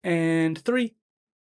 And three,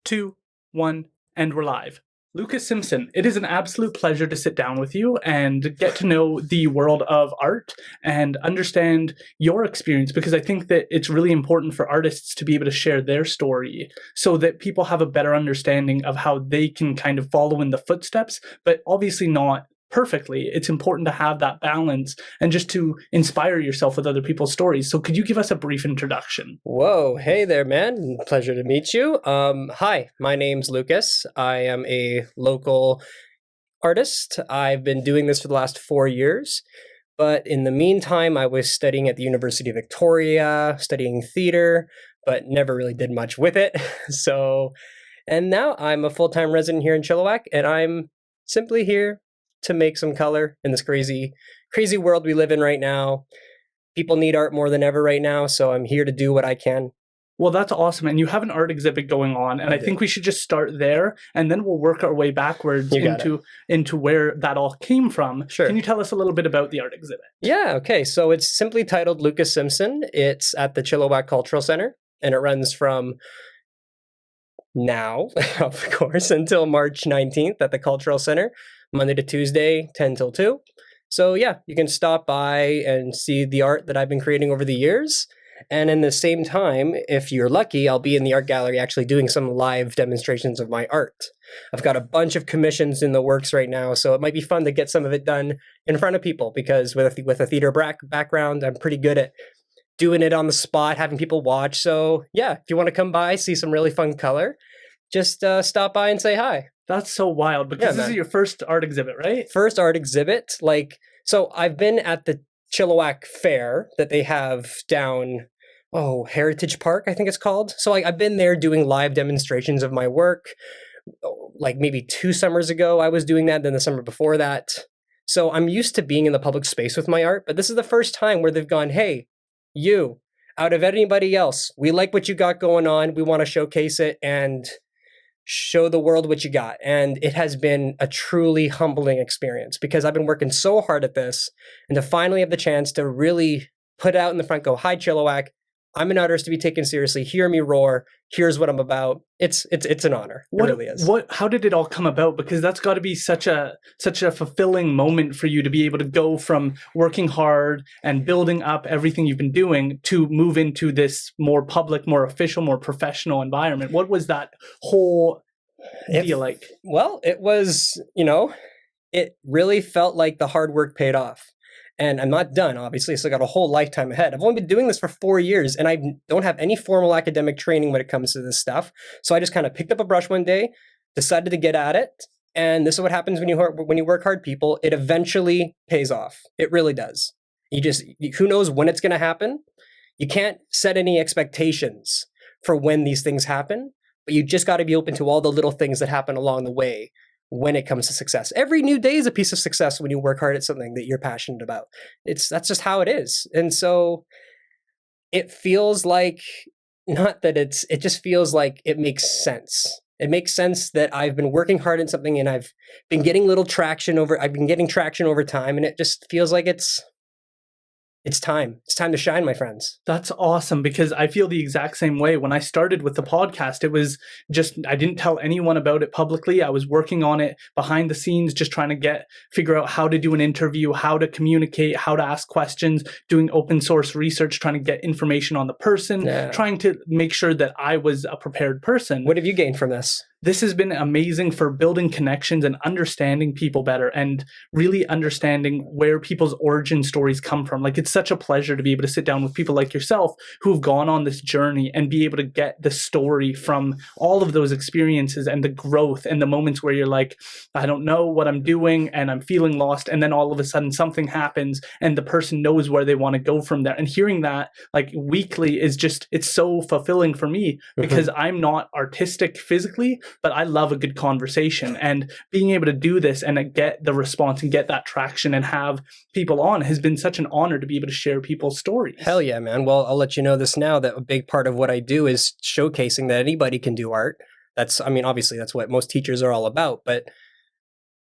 two, one, and we're live. Lucas Simpson, it is an absolute pleasure to sit down with you and get to know the world of art and understand your experience, because I think that it's really important for artists to be able to share their story so that people have a better understanding of how they can kind of follow in the footsteps, but obviously not perfectly. It's important to have that balance and just to inspire yourself with other people's stories. So could you give us a brief introduction? Whoa, hey there, man. Pleasure to meet you. Hi, my name's Lucas. I am a local artist. I've been doing this for the last 4 years, but in the meantime, I was studying at the University of Victoria, studying theater, but never really did much with it. And now I'm a full-time resident here in Chilliwack, and I'm simply here to make some color in this crazy, crazy world we live in right now. People need art more than ever right now, so I'm here to do what I can. Well, that's awesome. And you have an art exhibit going on, and I think we should just start there, and then we'll work our way backwards into where that all came from. Sure. Can you tell us a little bit about the art exhibit? Yeah, okay. So it's simply titled Lucas Simpson. It's at the Chilliwack Cultural Centre, and it runs from now, of course, until March 19th at the Cultural Centre, Monday to Tuesday, 10 till 2. So yeah, you can stop by and see the art that I've been creating over the years. And in the same time, if you're lucky, I'll be in the art gallery actually doing some live demonstrations of my art. I've got a bunch of commissions in the works right now, so it might be fun to get some of it done in front of people, because with a theater background, I'm pretty good at doing it on the spot, having people watch. So yeah, if you want to come by, see some really fun color, just stop by and say hi. That's so wild, because this is your first art exhibit, right? First art exhibit. So I've been at the Chilliwack Fair that they have down, Heritage Park, I think it's called. So I've been there doing live demonstrations of my work. Like maybe 2 summers ago, I was doing that, then the summer before that. So I'm used to being in the public space with my art, but this is the first time where they've gone, hey, you, out of anybody else, we like what you got going on. We want to showcase it and show the world what you got. And it has been a truly humbling experience, because I've been working so hard at this, and to finally have the chance to really put it out in the front, go, hi, Chilliwack, I'm an artist to be taken seriously. Hear me roar. Here's what I'm about. It's an honor. It really is. How did it all come about? Because that's got to be such a fulfilling moment for you to be able to go from working hard and building up everything you've been doing to move into this more public, more official, more professional environment. What was that whole deal like? Well, it was, it really felt like the hard work paid off. And I'm not done, obviously. So I got a whole lifetime ahead. I've only been doing this for 4 years, and I don't have any formal academic training when it comes to this stuff. So I just kind of picked up a brush one day, decided to get at it. And this is what happens when you work hard, people. It eventually pays off. It really does. Who knows when it's going to happen? You can't set any expectations for when these things happen, but you just got to be open to all the little things that happen along the way. When it comes to success, every new day is a piece of success when you work hard at something that you're passionate about. That's just how it is. And so it feels like, it just feels like it makes sense. It makes sense that I've been working hard in something, and I've been getting traction over time, and it just feels like it's time. It's time to shine, my friends. That's awesome, because I feel the exact same way. When I started with the podcast, it was just, I didn't tell anyone about it publicly. I was working on it behind the scenes, just trying to figure out how to do an interview, how to communicate, how to ask questions, doing open source research, trying to get information on the person, trying to make sure that I was a prepared person. What have you gained from this? This has been amazing for building connections and understanding people better, and really understanding where people's origin stories come from. Like, it's such a pleasure to be able to sit down with people like yourself who've gone on this journey and be able to get the story from all of those experiences and the growth and the moments where you're like, I don't know what I'm doing and I'm feeling lost. And then all of a sudden something happens and the person knows where they want to go from there. And hearing that like weekly is just, it's so fulfilling for me, because I'm not artistic physically, but I love a good conversation, and being able to do this and get the response and get that traction and have people on has been such an honor to be able to share people's stories. Hell yeah, man. Well, I'll let you know this now, that a big part of what I do is showcasing that anybody can do art. Obviously that's what most teachers are all about, but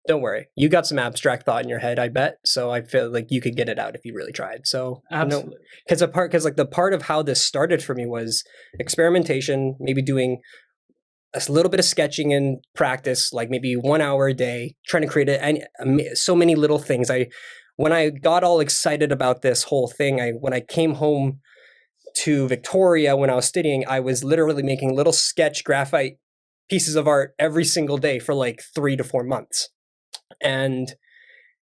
don't worry. You got some abstract thought in your head, I bet. So I feel like you could get it out if you really tried. So Absolutely. because like the part of how this started for me was experimentation, maybe doing a little bit of sketching in practice, like maybe 1 hour a day, trying to create so many little things. When I got all excited about this whole thing, when I came home to Victoria when I was studying, I was literally making little sketch graphite pieces of art every single day for like 3 to 4 months. And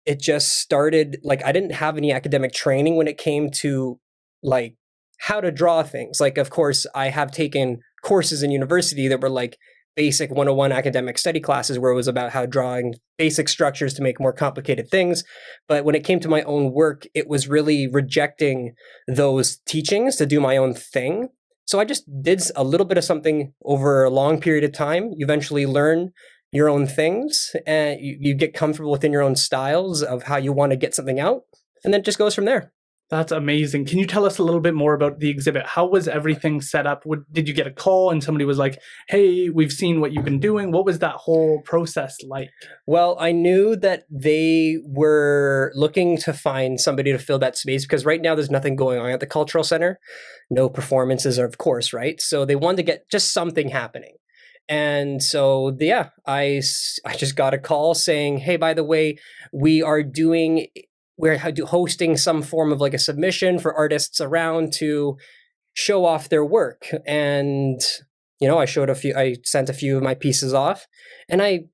it just started, like, I didn't have any academic training when it came to like how to draw things. Like, of course, I have taken courses in university that were like basic 101 academic study classes where it was about how drawing basic structures to make more complicated things. But when it came to my own work, it was really rejecting those teachings to do my own thing. So I just did a little bit of something over a long period of time. You eventually learn your own things and you get comfortable within your own styles of how you want to get something out. And then it just goes from there. That's amazing. Can you tell us a little bit more about the exhibit? How was everything set up? Did you get a call and somebody was like, hey, we've seen what you've been doing? What was that whole process like? Well, I knew that they were looking to find somebody to fill that space because right now there's nothing going on at the Cultural Centre. No performances, of course, right? So they wanted to get just something happening. And so, yeah, I just got a call saying, hey, by the way, we're hosting some form of like a submission for artists around to show off their work. And, I sent a few of my pieces off, and I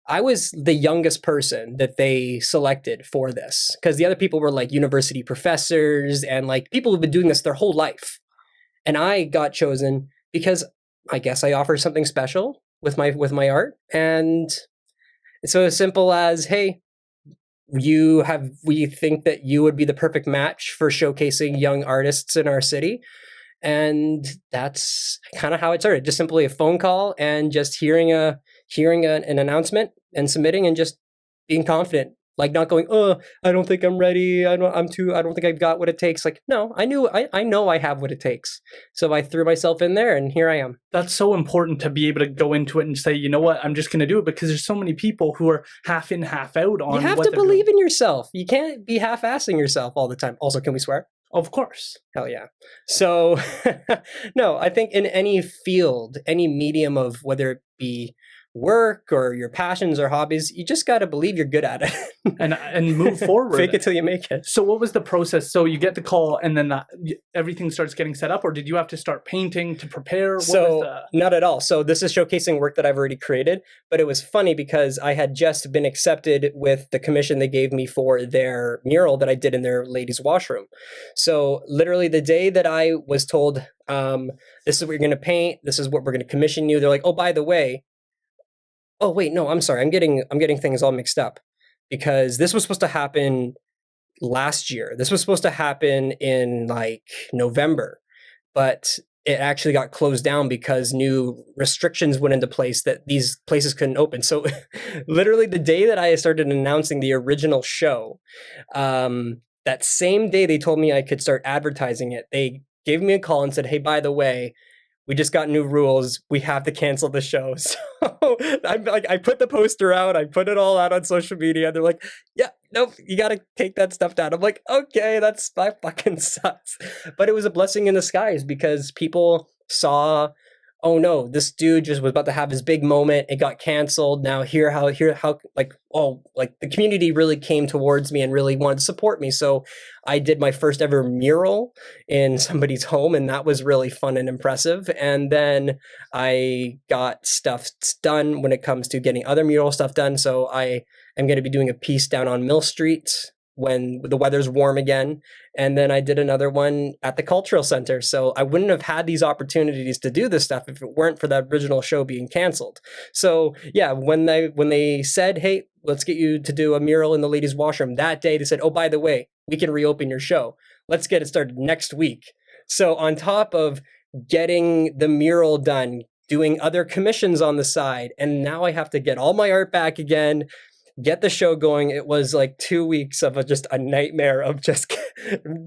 was the youngest person that they selected for this because the other people were like university professors and like people who've been doing this their whole life. And I got chosen because I guess I offer something special with my art. And it's so as simple as, hey, we think that you would be the perfect match for showcasing young artists in our city. And that's kind of how it started. Just simply a phone call and just hearing an announcement and submitting and just being confident. Like not going, I don't think I'm ready. I don't think I've got what it takes. Like, no, I know I have what it takes. So I threw myself in there and here I am. That's so important to be able to go into it and say, you know what, I'm just going to do it because there's so many people who are half in, half out on. You have to believe in yourself. You can't be half-assing yourself all the time. Also, can we swear? Of course. Hell yeah. So, no, I think in any field, any medium of whether it be work or your passions or hobbies, you just got to believe you're good at it and move forward. Fake it till you make it. So what was the process? So you get the call and then everything starts getting set up, or did you have to start painting to prepare? Not at all. So this is showcasing work that I've already created, but it was funny because I had just been accepted with the commission they gave me for their mural that I did in their ladies' washroom. So literally the day that I was told, this is what you're going to paint, this is what we're going to commission you, they're like, oh, by the way, oh, wait, no, I'm sorry. I'm getting things all mixed up because this was supposed to happen last year. This was supposed to happen in like November, but it actually got closed down because new restrictions went into place that these places couldn't open. So literally the day that I started announcing the original show, that same day they told me I could start advertising it, they gave me a call and said, hey, by the way, we just got new rules. We have to cancel the show. So I put the poster out. I put it all out on social media. They're like, yeah, nope, you got to take that stuff down. I'm like, okay, that fucking sucks. But it was a blessing in disguise because people saw, oh no, this dude just was about to have his big moment. It got canceled. Now how the community really came towards me and really wanted to support me. So I did my first ever mural in somebody's home, and that was really fun and impressive. And then I got stuff done when it comes to getting other mural stuff done. So I am going to be doing a piece down on Mill Street when the weather's warm again. And then I did another one at the Cultural Centre. So I wouldn't have had these opportunities to do this stuff if it weren't for that original show being canceled. So yeah, when they said, hey, let's get you to do a mural in the ladies' washroom, that day they said, oh, by the way, we can reopen your show. Let's get it started next week. So on top of getting the mural done, doing other commissions on the side, and now I have to get all my art back again, get the show going. It was like 2 weeks of just a nightmare of just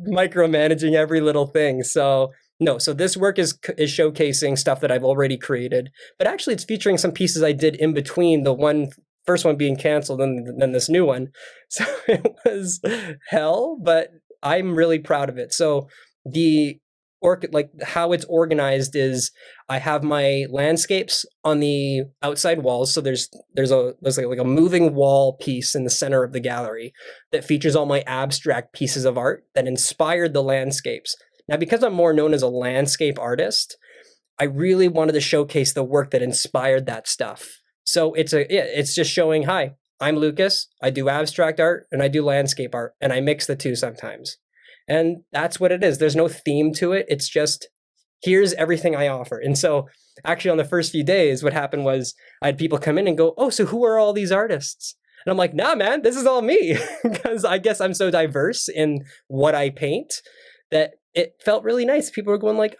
micromanaging every little thing. So this work is showcasing stuff that I've already created, but actually it's featuring some pieces I did in between the one first one being canceled and then this new one. So it was hell, but I'm really proud of it. So the like how it's organized is I have my landscapes on the outside walls. So there's like a moving wall piece in the center of the gallery that features all my abstract pieces of art that inspired the landscapes. Now, because I'm more known as a landscape artist, I really wanted to showcase the work that inspired that stuff. So it's just showing, hi, I'm Lucas. I do abstract art and I do landscape art, and I mix the two sometimes. And that's what it is. There's no theme to it. It's just, here's everything I offer. And so actually on the first few days, what happened was I had people come in and go, oh, so who are all these artists? And I'm like, nah, man, this is all me. Because I guess I'm so diverse in what I paint that it felt really nice. People were going like,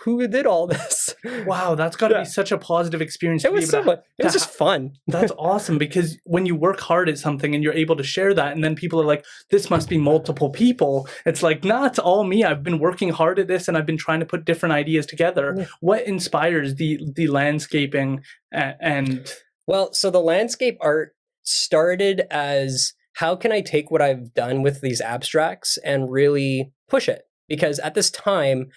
who did all this? Wow, that's got to be such a positive experience. It was so much. It was just fun. That's awesome, because when you work hard at something and you're able to share that, and then people are like, this must be multiple people. It's like, nah, it's all me. I've been working hard at this and I've been trying to put different ideas together. Yeah. What inspires the landscaping and... Well, so the landscape art started as, how can I take what I've done with these abstracts and really push it? Because at this time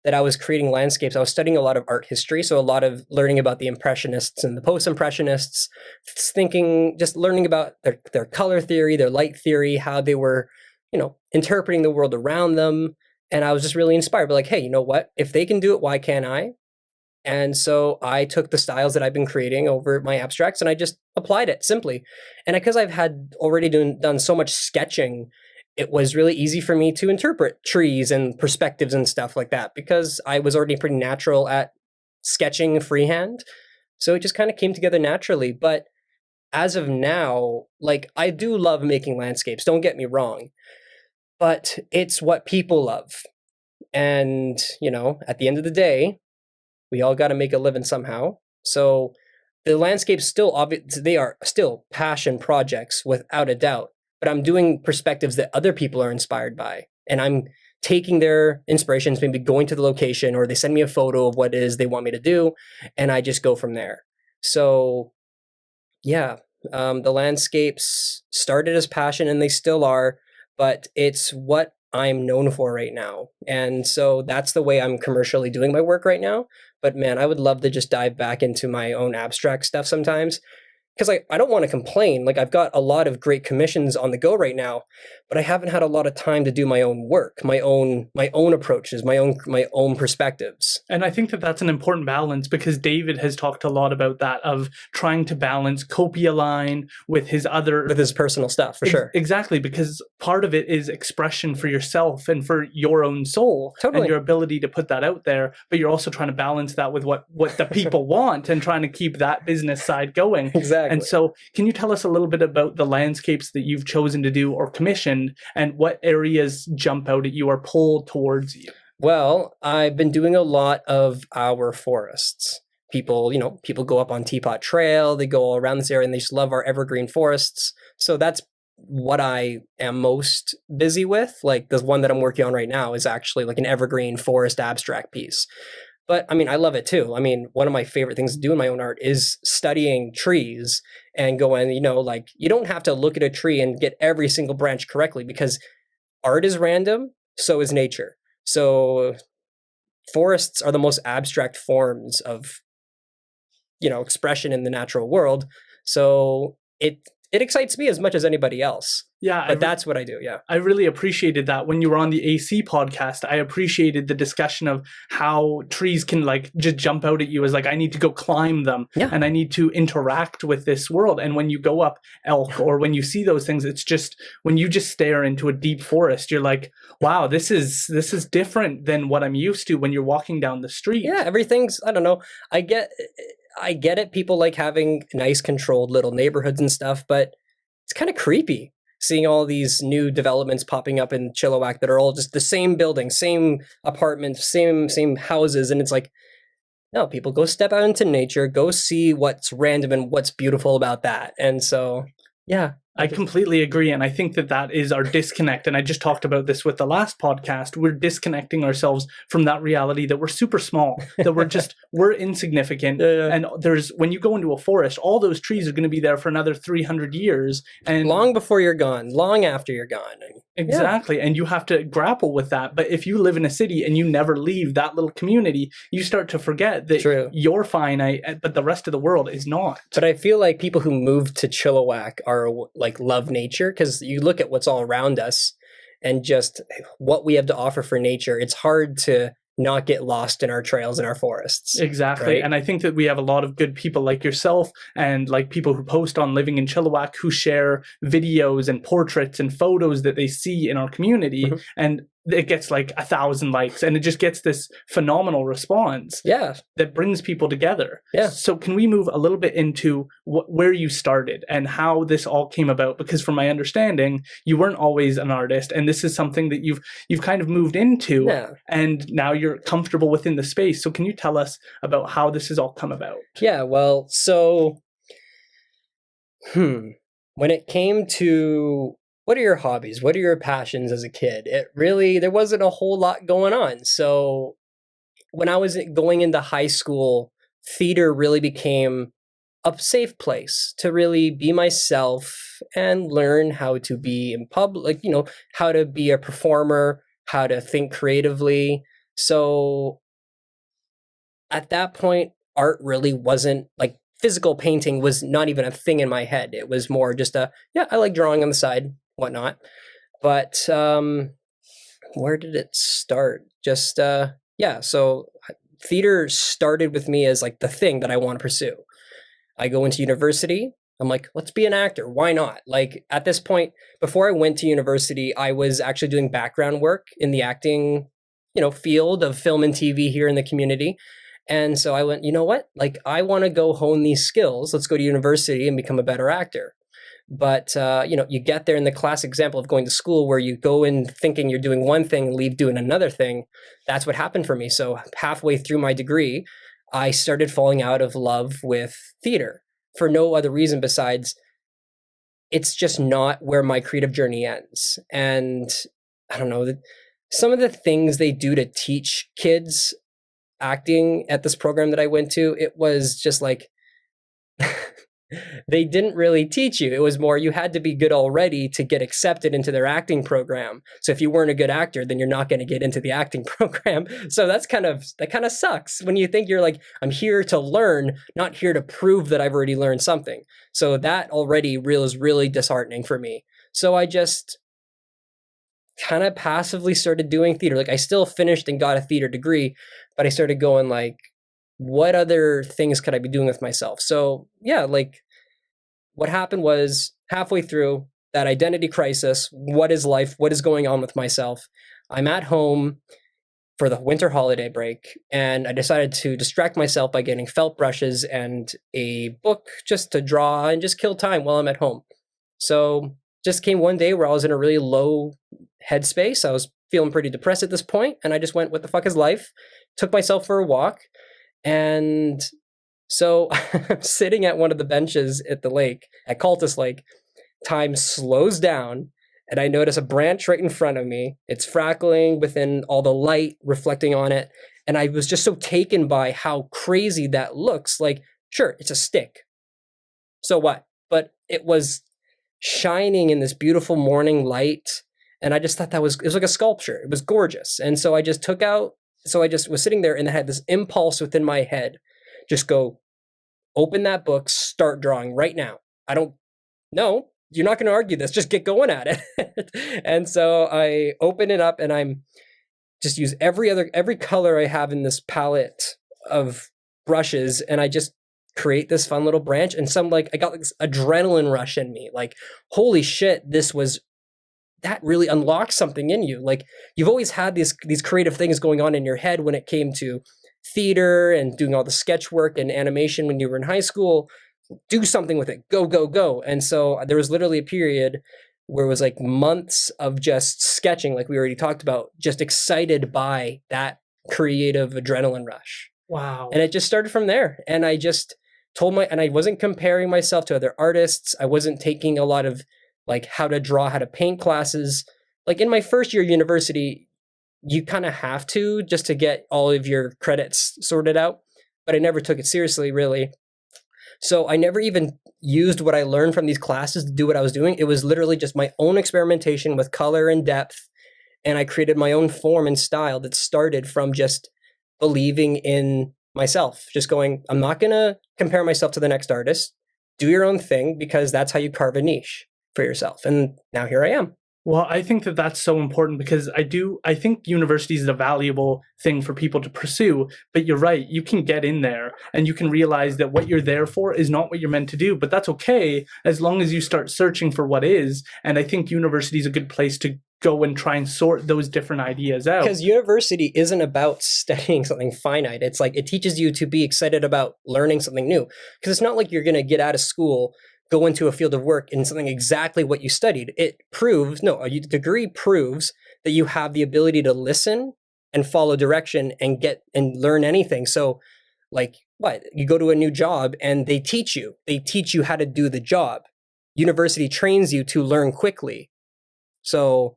that I was creating landscapes, I was studying a lot of art history. So a lot of learning about the Impressionists and the Post-Impressionists, just learning about their color theory, their light theory, how they were, interpreting the world around them. And I was just really inspired. But like, hey, you know what? If they can do it, why can't I? And so I took the styles that I've been creating over my abstracts and I just applied it simply. And because I've had already done so much sketching, it was really easy for me to interpret trees and perspectives and stuff like that, because I was already pretty natural at sketching freehand. So it just kind of came together naturally. But as of now, like, I do love making landscapes, don't get me wrong, but it's what people love. And, at the end of the day, we all got to make a living somehow. So the landscapes they are still passion projects without a doubt, but I'm doing perspectives that other people are inspired by. And I'm taking their inspirations, maybe going to the location, or they send me a photo of what it is they want me to do, and I just go from there. So yeah, the landscapes started as passion and they still are, but it's what I'm known for right now. And so that's the way I'm commercially doing my work right now. But man, I would love to just dive back into my own abstract stuff sometimes, because I don't want to complain. Like, I've got a lot of great commissions on the go right now, but I haven't had a lot of time to do my own work, my own approaches, my own perspectives. And I think that that's an important balance, because David has talked a lot about that, of trying to balance Kopialine with his personal stuff, for sure. Exactly, because part of it is expression for yourself and for your own soul, totally, and your ability to put that out there. But you're also trying to balance that with what the people want and trying to keep that business side going. Exactly. And so, can you tell us a little bit about the landscapes that you've chosen to do or commissioned, and what areas jump out at you or pull towards you? Well, I've been doing a lot of our forests. People go up on Teapot Trail, they go all around this area, and they just love our evergreen forests. So that's what I am most busy with. Like, the one that I'm working on right now is actually like an evergreen forest abstract piece. But I mean, I love it too. I mean, one of my favorite things to do in my own art is studying trees and going, like, you don't have to look at a tree and get every single branch correctly, because art is random, so is nature. So forests are the most abstract forms of, expression in the natural world. So it excites me as much as anybody else. Yeah. But that's what I do, yeah. I really appreciated that when you were on the AC podcast. I appreciated the discussion of how trees can just jump out at you as I need to go climb them, and I need to interact with this world. And when you go up elk or when you see those things, it's just, when you just stare into a deep forest, you're like, wow, this is different than what I'm used to when you're walking down the street. Yeah, everything's, I don't know. I get it. People like having nice controlled little neighborhoods and stuff, but it's kind of creepy seeing all these new developments popping up in Chilliwack that are all just the same building, same apartments, same houses. And it's like, no, people, go step out into nature, go see what's random and what's beautiful about that. And so, yeah, I completely agree. And I think that that is our disconnect. And I just talked about this with the last podcast. We're disconnecting ourselves from that reality that we're super small, that we're insignificant. Yeah. And when you go into a forest, all those trees are going to be there for another 300 years. And long before you're gone, long after you're gone. Exactly. Yeah. And you have to grapple with that. But if you live in a city and you never leave that little community, you start to forget that you're finite, but the rest of the world is not. But I feel like people who move to Chilliwack are like love nature, because you look at what's all around us and just what we have to offer for nature. It's hard to not get lost in our trails and our forests. Exactly. Right? And I think that we have a lot of good people like yourself and like people who post on Living in Chilliwack who share videos and portraits and photos that they see in our community. Mm-hmm. And it gets like 1,000 likes and it just gets this phenomenal response that brings people together. Yeah. So can we move a little bit into where you started and how this all came about? Because from my understanding, you weren't always an artist, and this is something that you've kind of moved into, and now you're comfortable within the space. So can you tell us about how this has all come about? Yeah, well, so when it came to what are your hobbies? What are your passions as a kid? There wasn't a whole lot going on. So when I was going into high school, theater really became a safe place to really be myself and learn how to be in public, how to be a performer, how to think creatively. So at that point, art really wasn't like physical painting was not even a thing in my head. It was more just I like drawing on the side, whatnot. But where did it start? So theater started with me as like the thing that I want to pursue. I go into university. I'm like, let's be an actor. Why not? Like at this point, before I went to university, I was actually doing background work in the acting, field of film and TV here in the community. And so I went, you know what? Like I want to go hone these skills. Let's go to university and become a better actor. But, you get there in the classic example of going to school where you go in thinking you're doing one thing and leave doing another thing. That's what happened for me. So halfway through my degree, I started falling out of love with theater for no other reason besides it's just not where my creative journey ends. And I don't know, some of the things they do to teach kids acting at this program that I went to, it was just like, they didn't really teach you. It was more you had to be good already to get accepted into their acting program. So if you weren't a good actor, then you're not going to get into the acting program. So that kind of sucks when you think you're like, I'm here to learn, not here to prove that I've already learned something. So that already is really disheartening for me. So I just kind of passively started doing theater. Like I still finished and got a theater degree, but I started going like, what other things could I be doing with myself? So like what happened was halfway through that identity crisis, what is life? What is going on with myself? I'm at home for the winter holiday break, and I decided to distract myself by getting felt brushes and a book just to draw and just kill time while I'm at home. So just came one day where I was in a really low headspace. I was feeling pretty depressed at this point, and I just went, what the fuck is life? Took myself for a walk. And so I'm sitting at one of the benches at the lake, at Cultus Lake. Time slows down, and I notice a branch right in front of me. It's frackling within all the light reflecting on it. And I was just so taken by how crazy that looks. Like, sure, it's a stick. So what? But it was shining in this beautiful morning light. And I just thought it was like a sculpture. It was gorgeous. And so I just was sitting there and I had this impulse within my head, just go, open that book, start drawing right now. I don't know. You're not going to argue this. Just get going at it. And so I open it up and I'm just use every color I have in this palette of brushes. And I just create this fun little branch and I got this adrenaline rush in me. Like, holy shit, that really unlocks something in you. Like you've always had these creative things going on in your head when it came to theater and doing all the sketch work and animation when you were in high school. Do something with it. Go, go, go. And so there was literally a period where it was like months of just sketching, like we already talked about, just excited by that creative adrenaline rush. Wow. And it just started from there. And I just and I wasn't comparing myself to other artists. I wasn't taking a lot of like how to draw, how to paint classes. Like in my first year of university, you kind of have to just to get all of your credits sorted out, but I never took it seriously, really. So I never even used what I learned from these classes to do what I was doing. It was literally just my own experimentation with color and depth, and I created my own form and style that started from just believing in myself, just going, I'm not going to compare myself to the next artist. Do your own thing, because that's how you carve a niche for yourself. And now here I am. Well, I think that that's so important, because I think university is a valuable thing for people to pursue, but you're right, you can get in there and you can realize that what you're there for is not what you're meant to do, but that's okay as long as you start searching for what is. And I think university is a good place to go and try and sort those different ideas out. Because university isn't about studying something finite. It's like it teaches you to be excited about learning something new. Because it's not like you're going to get out of school, go into a field of work in something exactly what you studied. It proves, no, a degree proves that you have the ability to listen and follow direction and get and learn anything. So like what? You go to a new job and they teach you how to do the job. University trains you to learn quickly. So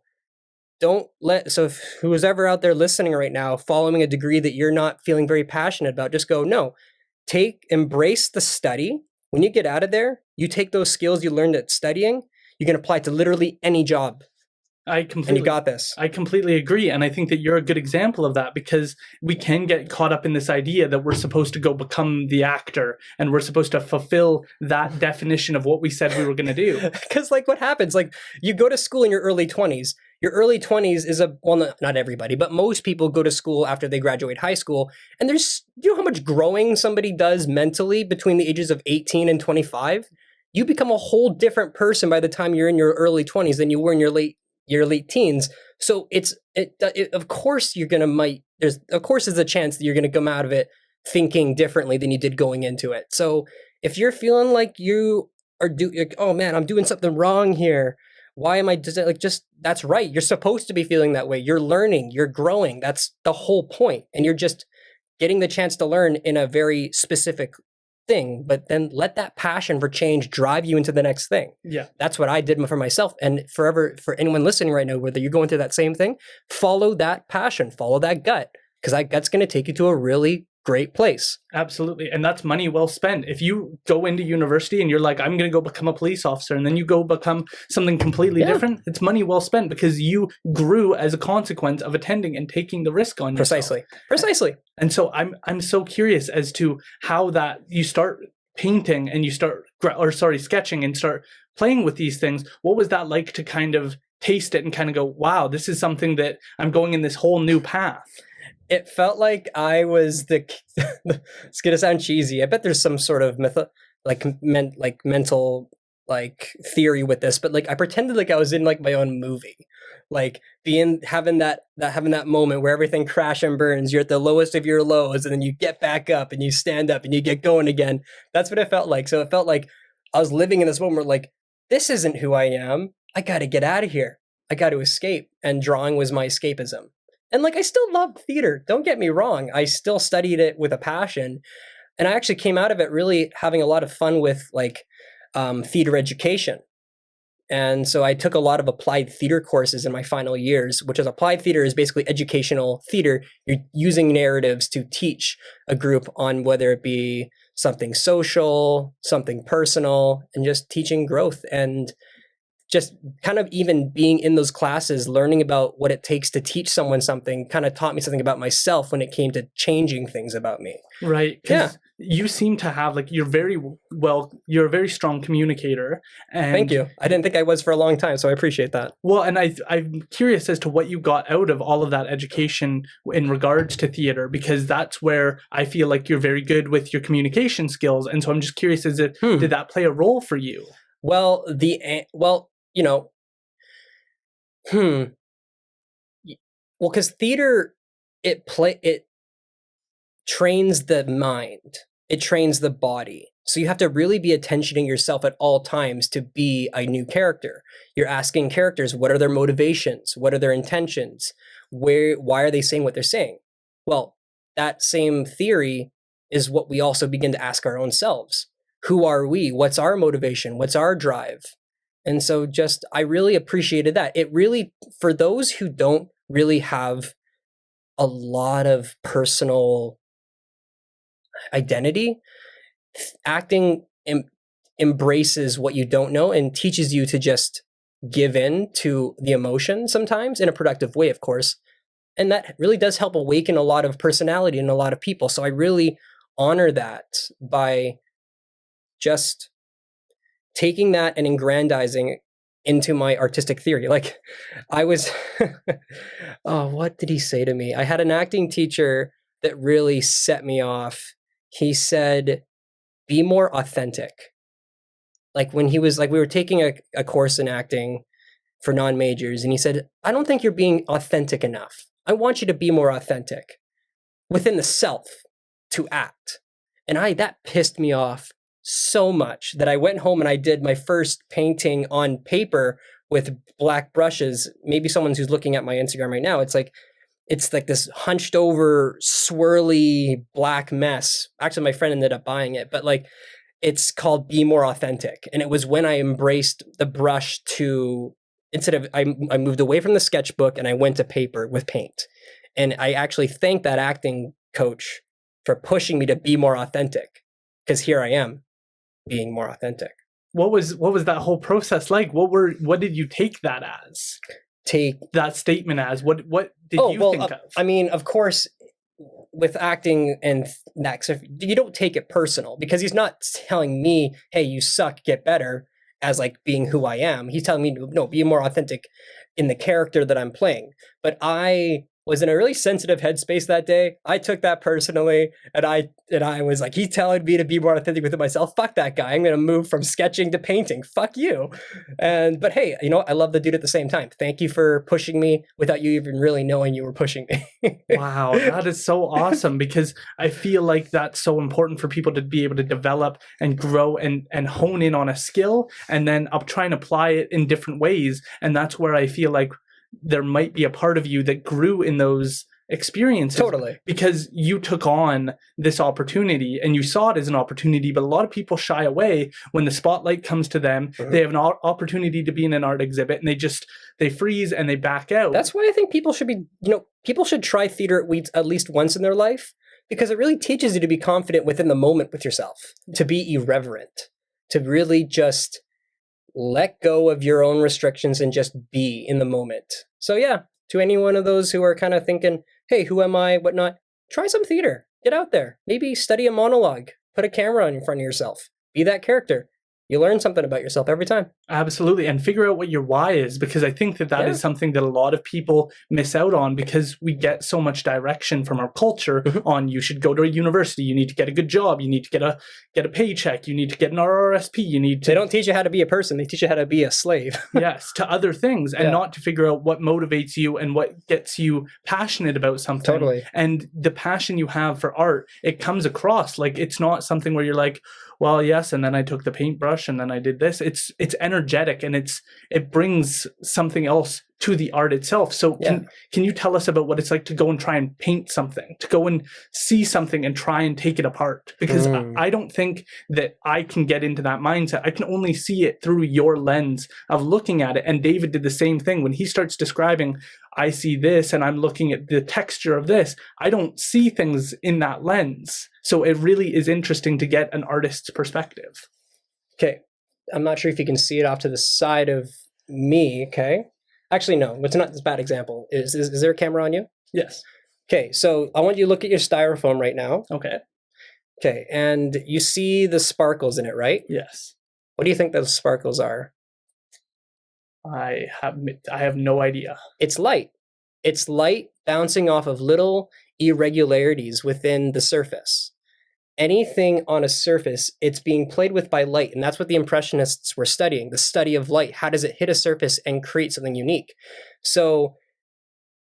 if who's ever out there listening right now, following a degree that you're not feeling very passionate about, just go, no, embrace the study. When you get out of there, you take those skills you learned at studying, you can apply to literally any job. And you got this. I completely agree. And I think that you're a good example of that, because we can get caught up in this idea that we're supposed to go become the actor and we're supposed to fulfill that definition of what we said we were going to do. Because like what happens, like you go to school in your early 20s. Your early 20s is not everybody, but most people go to school after they graduate high school. And there's, you know how much growing somebody does mentally between the ages of 18 and 25? You become a whole different person by the time you're in your early 20s than you were in your late teens. So of course there's a chance that you're going to come out of it thinking differently than you did going into it. So if you're feeling like you are oh man, I'm doing something wrong here. Why am I just that's right. You're supposed to be feeling that way. You're learning, you're growing. That's the whole point. And you're just getting the chance to learn in a very specific thing, but then let that passion for change drive you into the next thing. Yeah. That's what I did for myself. And for anyone listening right now, whether you're going through that same thing, follow that passion, follow that gut, because that gut's going to take you to a really great place. Absolutely. And that's money well spent. If you go into university and you're like, I'm going to go become a police officer, and then you go become something completely different, it's money well spent, because you grew as a consequence of attending and taking the risk on yourself. Precisely. And so I'm so curious as to how that you start painting and you start sketching and start playing with these things. What was that like to kind of taste it and kind of go, wow, this is something that I'm going in this whole new path? It felt like I was it's going to sound cheesy. I bet there's some sort of mental theory with this, but like I pretended like I was in like my own movie, like having that moment where everything crash and burns. You're at the lowest of your lows, and then you get back up and you stand up and you get going again. That's what it felt like. So it felt like I was living in this moment where like, this isn't who I am. I got to get out of here. I got to escape. And drawing was my escapism. And like, I still loved theater. Don't get me wrong. I still studied it with a passion. And I actually came out of it really having a lot of fun with theater education. And so I took a lot of applied theater courses in my final years, which is applied theater is basically educational theater. You're using narratives to teach a group on whether it be something social, something personal, and just teaching growth. And just kind of even being in those classes, learning about what it takes to teach someone something kind of taught me something about myself when it came to changing things about me. Right. Yeah. You seem to have you're a very strong communicator. And thank you. I didn't think I was for a long time, so I appreciate that. Well, and I'm curious as to what you got out of all of that education in regards to theater, because that's where I feel like you're very good with your communication skills. And so I'm just curious, did that play a role for you? Well, because theater, it trains the mind, it trains the body. So you have to really be attentioning yourself at all times to be a new character. You're asking characters, what are their motivations? What are their intentions? Why are they saying what they're saying? Well, that same theory is what we also begin to ask our own selves. Who are we? What's our motivation? What's our drive? And so just, I really appreciated that. It really, for those who don't really have a lot of personal identity, acting embraces what you don't know and teaches you to just give in to the emotion sometimes in a productive way, of course. And that really does help awaken a lot of personality in a lot of people. So I really honor that by just taking that and aggrandizing it into my artistic theory. Like I was, oh, what did he say to me? I had an acting teacher that really set me off. He said, be more authentic. Like when he was like, we were taking a course in acting for non-majors, and he said, I don't think you're being authentic enough. I want you to be more authentic within the self to act. And that pissed me off so much that I went home and I did my first painting on paper with black brushes. Maybe someone who's looking at my Instagram right now, it's like this hunched over, swirly black mess. Actually, my friend ended up buying it, but like it's called Be More Authentic. And it was when I embraced the brush to, instead of, I moved away from the sketchbook and I went to paper with paint. And I actually thank that acting coach for pushing me to be more authentic, because here I am being more authentic. What was that whole process like? What did you take that as? Take that statement as? What did you think of? I mean, of course, with acting and that, you don't take it personal, because he's not telling me, hey, you suck, get better, as like being who I am. He's telling me, no, be more authentic in the character that I'm playing. But I was in a really sensitive headspace that day. I took that personally, and I was like, he's telling me to be more authentic with myself. Fuck that guy. I'm going to move from sketching to painting. Fuck you. But hey, you know, I love the dude at the same time. Thank you for pushing me without you even really knowing you were pushing me. Wow, that is so awesome, because I feel like that's so important for people to be able to develop and grow and hone in on a skill, and then I'll try and apply it in different ways. And that's where I feel like there might be a part of you that grew in those experiences. Totally. Because you took on this opportunity and you saw it as an opportunity, but a lot of people shy away when the spotlight comes to them. Mm-hmm. They have an opportunity to be in an art exhibit and they freeze and they back out. That's why I think people should be, people should try theater at least once in their life, because it really teaches you to be confident within the moment with yourself, to be irreverent, to really just let go of your own restrictions and just be in the moment. So yeah, to any one of those who are kind of thinking, hey, who am I, whatnot, try some theater. Get out there. Maybe study a monologue. Put a camera in front of yourself. Be that character. You learn something about yourself every time. Absolutely. And figure out what your why is, because I think that is something that a lot of people miss out on, because we get so much direction from our culture on, you should go to a university, you need to get a good job, you need to get a paycheck, you need to get an RRSP, They don't teach you how to be a person, they teach you how to be a slave. Yes, to other things, and not to figure out what motivates you and what gets you passionate about something. Totally. And the passion you have for art, it comes across. Like, it's not something where you're like, well, yes, and then I took the paintbrush and then I did this. It's energetic, and it brings something else to the art itself. So can you tell us about what it's like to go and try and paint something, to go and see something and try and take it apart? Because I don't think that I can get into that mindset. I can only see it through your lens of looking at it. And David did the same thing when he starts describing, I see this and I'm looking at the texture of this. I don't see things in that lens. So it really is interesting to get an artist's perspective. Okay. I'm not sure if you can see it off to the side of me. Okay. Actually, no, it's not this bad example. Is there a camera on you? Yes. Okay. So I want you to look at your styrofoam right now. Okay. Okay. And you see the sparkles in it, right? Yes. What do you think those sparkles are? I have no idea. It's light. It's light bouncing off of little irregularities within the surface. Anything on a surface, it's being played with by light. And that's what the Impressionists were studying, the study of light. How does it hit a surface and create something unique? So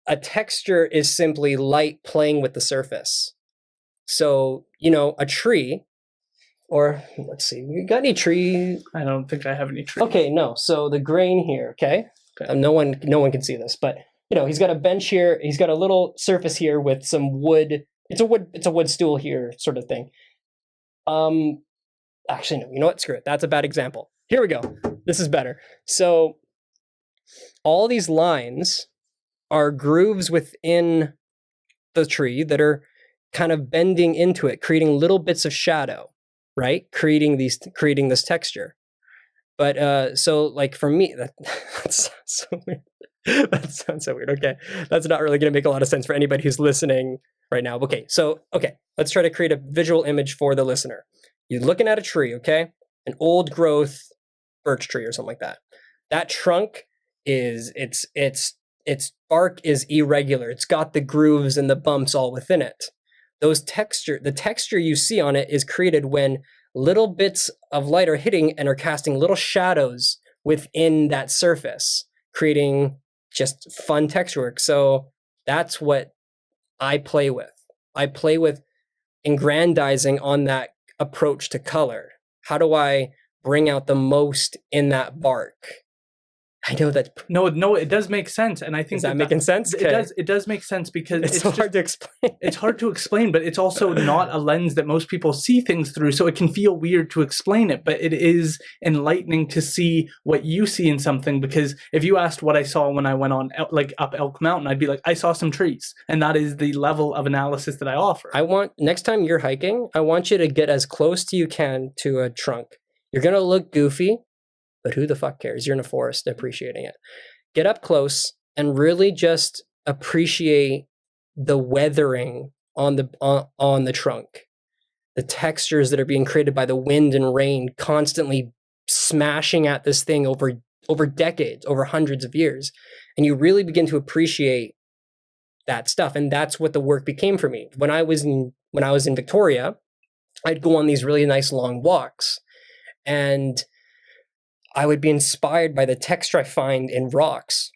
a texture is simply light playing with the surface. So, a tree, or let's see, you got any tree? I don't think I have any tree. Okay, no. So the grain here, okay? No one can see this, but he's got a bench here. He's got a little surface here with some wood. It's a wood stool here, sort of thing. Actually, no. You know what? Screw it. That's a bad example. Here we go. This is better. So all these lines are grooves within the tree that are kind of bending into it, creating little bits of shadow, right? Creating this texture. But so like for me, that sounds so weird. That sounds so weird. Okay. That's not really going to make a lot of sense for anybody who's listening right now. Okay. Let's try to create a visual image for the listener. You're looking at a tree, okay? An old growth birch tree or something like that. That trunk is its bark is irregular. It's got the grooves and the bumps all within it. The texture you see on it is created when little bits of light are hitting and are casting little shadows within that surface, creating just fun texture work. So that's what I play with. I play with aggrandizing on that approach to color. How do I bring out the most in that bark? I know that. No, it does make sense, and I think is that making sense? It does make sense because it's so hard to explain. It's hard to explain, but it's also not a lens that most people see things through, so it can feel weird to explain it. But it is enlightening to see what you see in something. Because if you asked what I saw when I went on up Elk Mountain, I'd be like, I saw some trees, and that is the level of analysis that I offer. I want next time you're hiking, I want you to get as close to you can to a trunk. You're gonna look goofy. But who the fuck cares? You're in a forest appreciating it. Get up close and really just appreciate the weathering on the trunk. The textures that are being created by the wind and rain constantly smashing at this thing over decades, over hundreds of years. And you really begin to appreciate that stuff. And that's what the work became for me. When I was in Victoria, I'd go on these really nice long walks, and I would be inspired by the texture I find in rocks,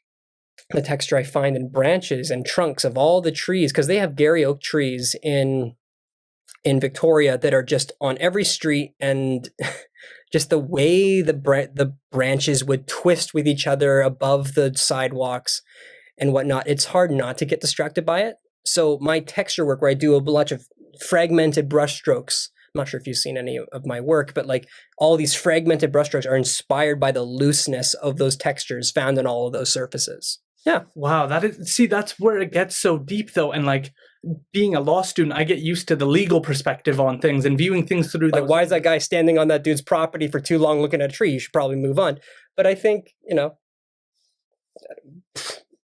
the texture I find in branches and trunks of all the trees, because they have Gary oak trees in Victoria that are just on every street, and just the way the branches would twist with each other above the sidewalks and whatnot. It's hard not to get distracted by it. So my texture work, where I do a bunch of fragmented brush strokes, I'm not sure if you've seen any of my work, but like all these fragmented brushstrokes are inspired by the looseness of those textures found on all of those surfaces. Yeah. Wow. That's where it gets so deep though. And like being a law student, I get used to the legal perspective on things and viewing things through. Like, why is that guy standing on that dude's property for too long looking at a tree? You should probably move on. But I think,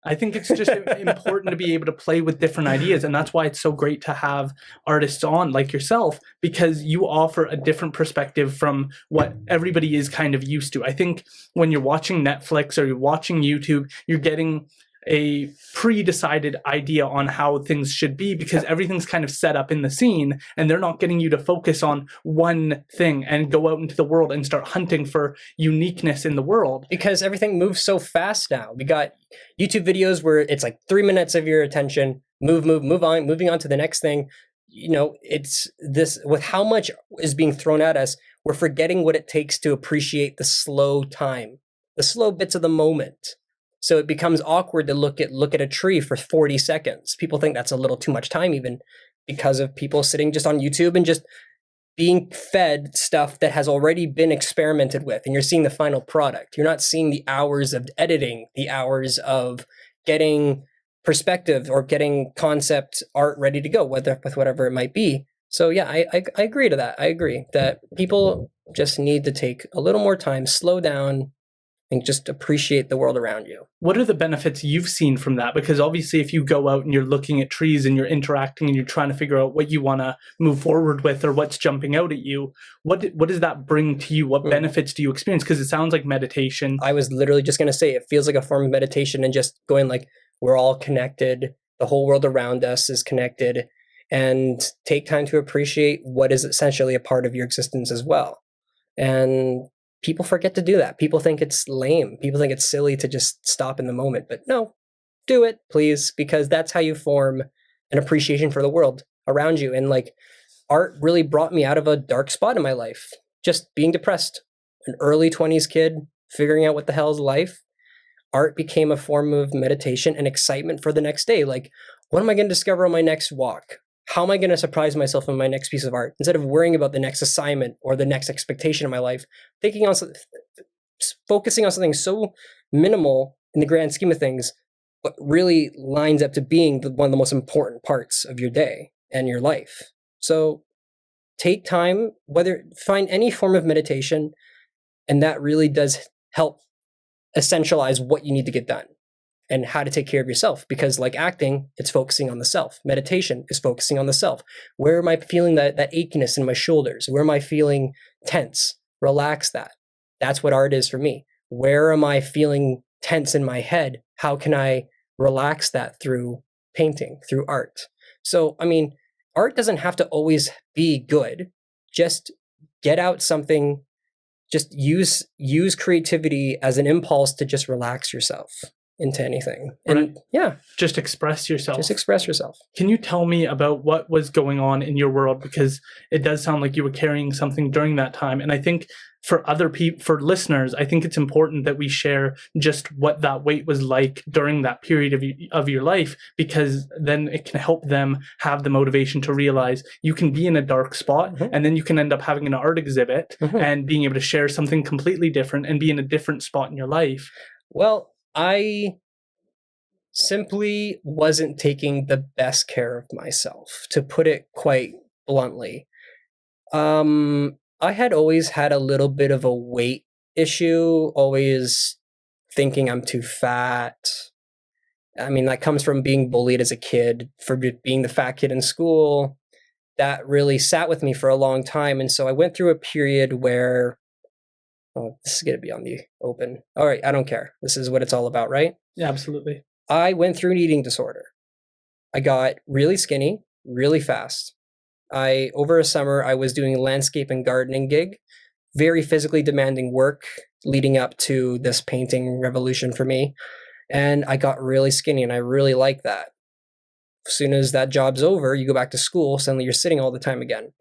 I think it's just important to be able to play with different ideas. And that's why it's so great to have artists on like yourself, because you offer a different perspective from what everybody is kind of used to. I think when you're watching Netflix or you're watching YouTube, you're getting a pre-decided idea on how things should be, because everything's kind of set up in the scene, and they're not getting you to focus on one thing and go out into the world and start hunting for uniqueness in the world. Because everything moves so fast now. We got YouTube videos where it's like 3 minutes of your attention, move on, moving on to the next thing. It's this, with how much is being thrown at us, we're forgetting what it takes to appreciate the slow time, the slow bits of the moment. So it becomes awkward to look at a tree for 40 seconds. People think that's a little too much time, even because of people sitting just on YouTube and just being fed stuff that has already been experimented with. And you're seeing the final product. You're not seeing the hours of editing, the hours of getting perspective or getting concept art ready to go, with whatever it might be. So yeah, I agree to that. I agree that people just need to take a little more time, slow down, and just appreciate the world around you. What are the benefits you've seen from that? Because obviously if you go out and you're looking at trees and you're interacting and you're trying to figure out what you want to move forward with or what's jumping out at you, what does that bring to you? What benefits do you experience? Because it sounds like meditation. I was literally just going to say, it feels like a form of meditation, and just going like, we're all connected. The whole world around us is connected, and take time to appreciate what is essentially a part of your existence as well. And people forget to do that. People think it's lame. People think it's silly to just stop in the moment. But no, do it, please, because that's how you form an appreciation for the world around you. And like, art really brought me out of a dark spot in my life. Just being depressed, an early 20s kid, figuring out what the hell is life. Art became a form of meditation and excitement for the next day. Like, what am I going to discover on my next walk? How am I going to surprise myself in my next piece of art? Instead of worrying about the next assignment or the next expectation in my life, thinking on focusing on something so minimal in the grand scheme of things, but really lines up to being one of the most important parts of your day and your life. So take time, find any form of meditation, and that really does help essentialize what you need to get done and how to take care of yourself. Because like acting, it's focusing on the self. Meditation is focusing on the self. Where am I feeling that achiness in my shoulders? Where am I feeling tense? Relax that. That's what art is for me. Where am I feeling tense in my head? How can I relax that through painting, through art? So, I mean, art doesn't have to always be good. Just get out something, just use creativity as an impulse to just relax yourself into anything. And right. Yeah. Just express yourself. Just express yourself. Can you tell me about what was going on in your world? Because it does sound like you were carrying something during that time. And I think for other people, for listeners, I think it's important that we share just what that weight was like during that period of your life, because then it can help them have the motivation to realize you can be in a dark spot, mm-hmm. and then you can end up having an art exhibit, mm-hmm. and being able to share something completely different and be in a different spot in your life. Well, I simply wasn't taking the best care of myself, to put it quite bluntly. I had always had a little bit of a weight issue, always thinking I'm too fat. I mean, that comes from being bullied as a kid for being the fat kid in school. That really sat with me for a long time. And so I went through a period where, oh, this is going to be on the open. All right, I don't care. This is what it's all about, right? Yeah, absolutely. I went through an eating disorder. I got really skinny, really fast. Over a summer, I was doing a landscape and gardening gig, very physically demanding work leading up to this painting revolution for me. And I got really skinny, and I really like that. As soon as that job's over, you go back to school, suddenly you're sitting all the time again.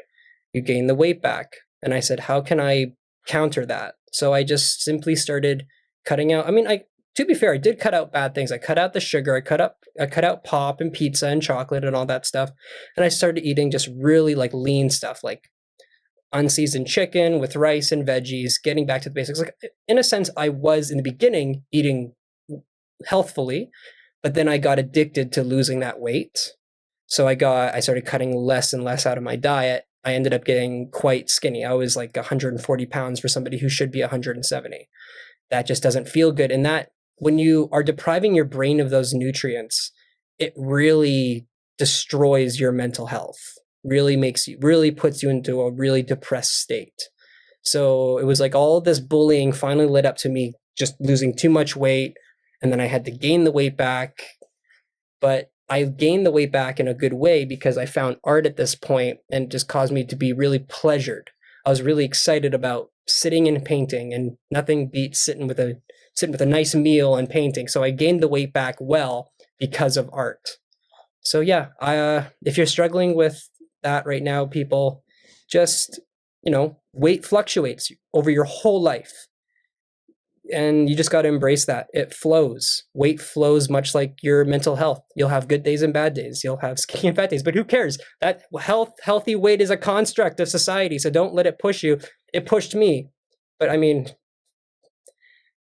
You gain the weight back. And I said, how can I counter that? So I just simply started cutting out. I mean, to be fair, I did cut out bad things. I cut out the sugar. I cut out pop and pizza and chocolate and all that stuff. And I started eating just really like lean stuff, like unseasoned chicken with rice and veggies, getting back to the basics. Like, in a sense, I was in the beginning eating healthfully, but then I got addicted to losing that weight. So I started cutting less and less out of my diet. I ended up getting quite skinny. I was like 140 pounds for somebody who should be 170. That just doesn't feel good. And that, when you are depriving your brain of those nutrients, it really destroys your mental health, really puts you into a really depressed state. So it was like all this bullying finally led up to me just losing too much weight. And then I had to gain the weight back. But I gained the weight back in a good way because I found art at this point, and it just caused me to be really pleasured. I was really excited about sitting and painting, and nothing beats sitting with a nice meal and painting. So I gained the weight back well because of art. So yeah, if you're struggling with that right now, people, just, weight fluctuates over your whole life. And you just got to embrace that. It flows. Weight flows much like your mental health. You'll have good days and bad days. You'll have skinny and fat days, but who cares? That healthy weight is a construct of society. So don't let it push you. It pushed me. But I mean,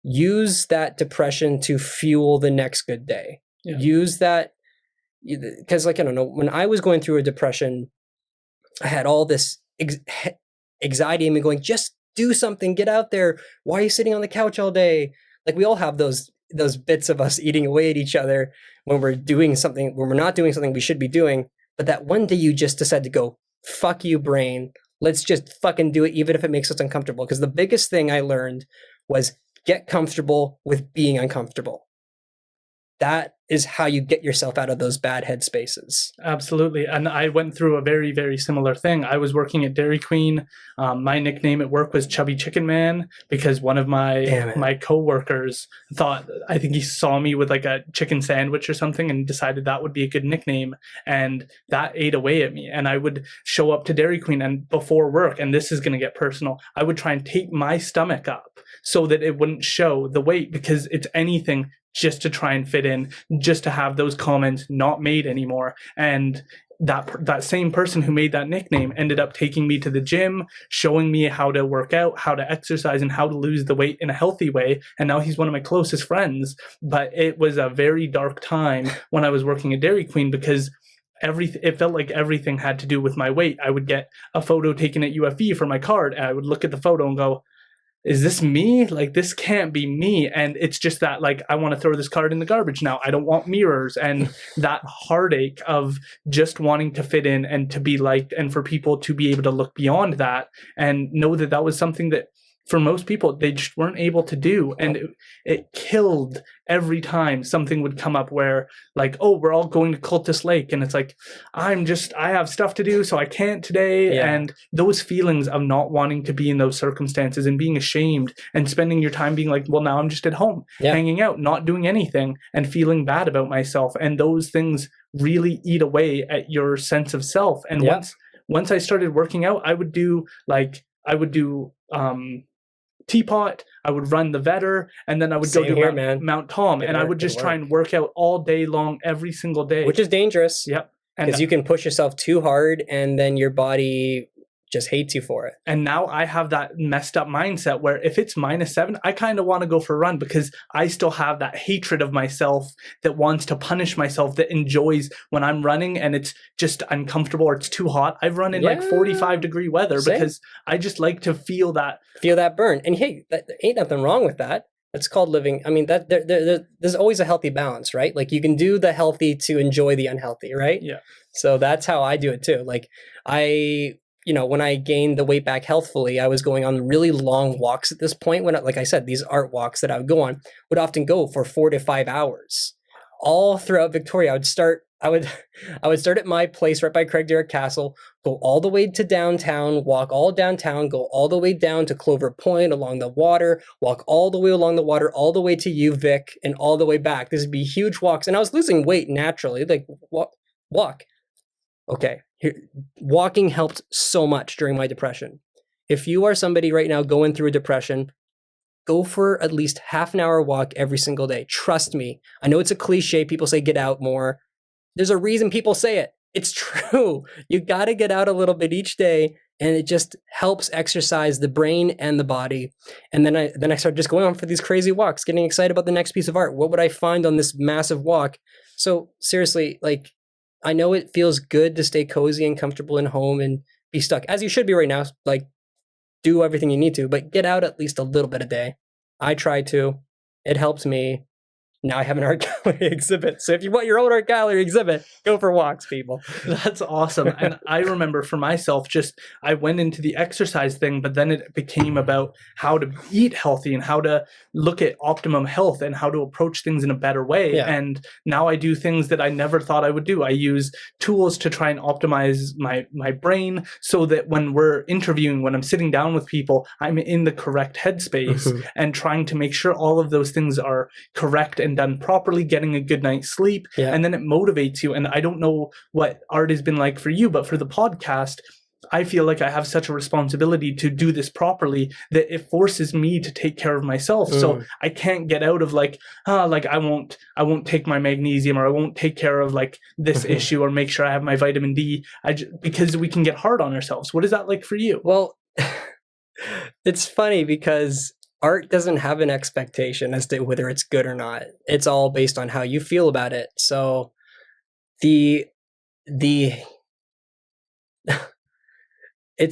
use that depression to fuel the next good day. Yeah. Use that, because I don't know, when I was going through a depression, I had all this anxiety in me going, just do something, get out there. Why are you sitting on the couch all day? Like, we all have those bits of us eating away at each other when we're not doing something we should be doing. But that one day you just decide to go, fuck you, brain. Let's just fucking do it, even if it makes us uncomfortable. Because the biggest thing I learned was get comfortable with being uncomfortable. That is how you get yourself out of those bad headspaces. Absolutely. And I went through a very, very similar thing. I was working at Dairy Queen. My nickname at work was Chubby Chicken Man, because one of my coworkers I think he saw me with like a chicken sandwich or something and decided that would be a good nickname. And that ate away at me. And I would show up to Dairy Queen, and before work, and this is going to get personal, I would try and tape my stomach up so that it wouldn't show the weight, because it's anything just to try and fit in, just to have those comments not made anymore. And that same person who made that nickname ended up taking me to the gym, showing me how to work out, how to exercise, and how to lose the weight in a healthy way. And now he's one of my closest friends. But it was a very dark time when I was working at Dairy Queen, because it felt like everything had to do with my weight. I would get a photo taken at UFE for my card, and I would look at the photo and go, is this me? Like, this can't be me. And it's just that, like, I want to throw this card in the garbage now. I don't want mirrors. And that heartache of just wanting to fit in and to be liked, and for people to be able to look beyond that and know that that was something that for most people, they just weren't able to do. And it killed every time something would come up where, like, oh, we're all going to Cultus Lake. And it's like, I have stuff to do, so I can't today. Yeah. And those feelings of not wanting to be in those circumstances and being ashamed and spending your time being like, well, now I'm just at home, hanging out, not doing anything, and feeling bad about myself. And those things really eat away at your sense of self. And once I started working out, I would do Teapot, I would run the Vetter, and then I would go to Mount Tom, and I would just try and work out all day long, every single day. Which is dangerous. Yep. Because you can push yourself too hard, and then your body just hates you for it. And now I have that messed up mindset where if it's -7, I kind of want to go for a run, because I still have that hatred of myself that wants to punish myself, that enjoys when I'm running and it's just uncomfortable or it's too hot. I've run in like 45-degree weather because I just like to feel that burn. And hey, there ain't nothing wrong with that. That's called living. I mean, there's always a healthy balance, right? Like, you can do the healthy to enjoy the unhealthy, right? Yeah. So that's how I do it too. Like, when I gained the weight back healthfully, I was going on really long walks at this point. When, like I said, these art walks that I would go on would often go for 4 to 5 hours, all throughout Victoria. I would start at my place right by Craigdarroch Castle, go all the way to downtown, walk all downtown, go all the way down to Clover Point along the water, walk all the way along the water, all the way to UVic, and all the way back. This would be huge walks, and I was losing weight naturally. Like, walk. Okay. Walking helped so much during my depression. If you are somebody right now going through a depression, go for at least half an hour walk every single day. Trust me. I know it's a cliche. People say get out more. There's a reason people say it. It's true. You got to get out a little bit each day, and it just helps exercise the brain and the body. And then I started just going on for these crazy walks, getting excited about the next piece of art. What would I find on this massive walk? So seriously, like, I know it feels good to stay cozy and comfortable in home and be stuck, as you should be right now. Like, do everything you need to, but get out at least a little bit a day. I try to. It helps me. Now I have an art gallery exhibit. So if you want your own art gallery exhibit, go for walks, people. That's awesome. And I remember for myself, I went into the exercise thing, but then it became about how to eat healthy and how to look at optimum health and how to approach things in a better way. Yeah. And now I do things that I never thought I would do. I use tools to try and optimize my brain so that when we're interviewing, when I'm sitting down with people, I'm in the correct headspace and trying to make sure all of those things are correct and done properly, getting a good night's sleep, and then it motivates you. And I don't know what art has been like for you, but for the podcast, I feel like I have such a responsibility to do this properly that it forces me to take care of myself. So I can't get out of like I won't take my magnesium, or I won't take care of like this issue, or make sure I have my vitamin D. Because we can get hard on ourselves. What is that like for you? Well, it's funny because art doesn't have an expectation as to whether it's good or not. It's all based on how you feel about it. So it's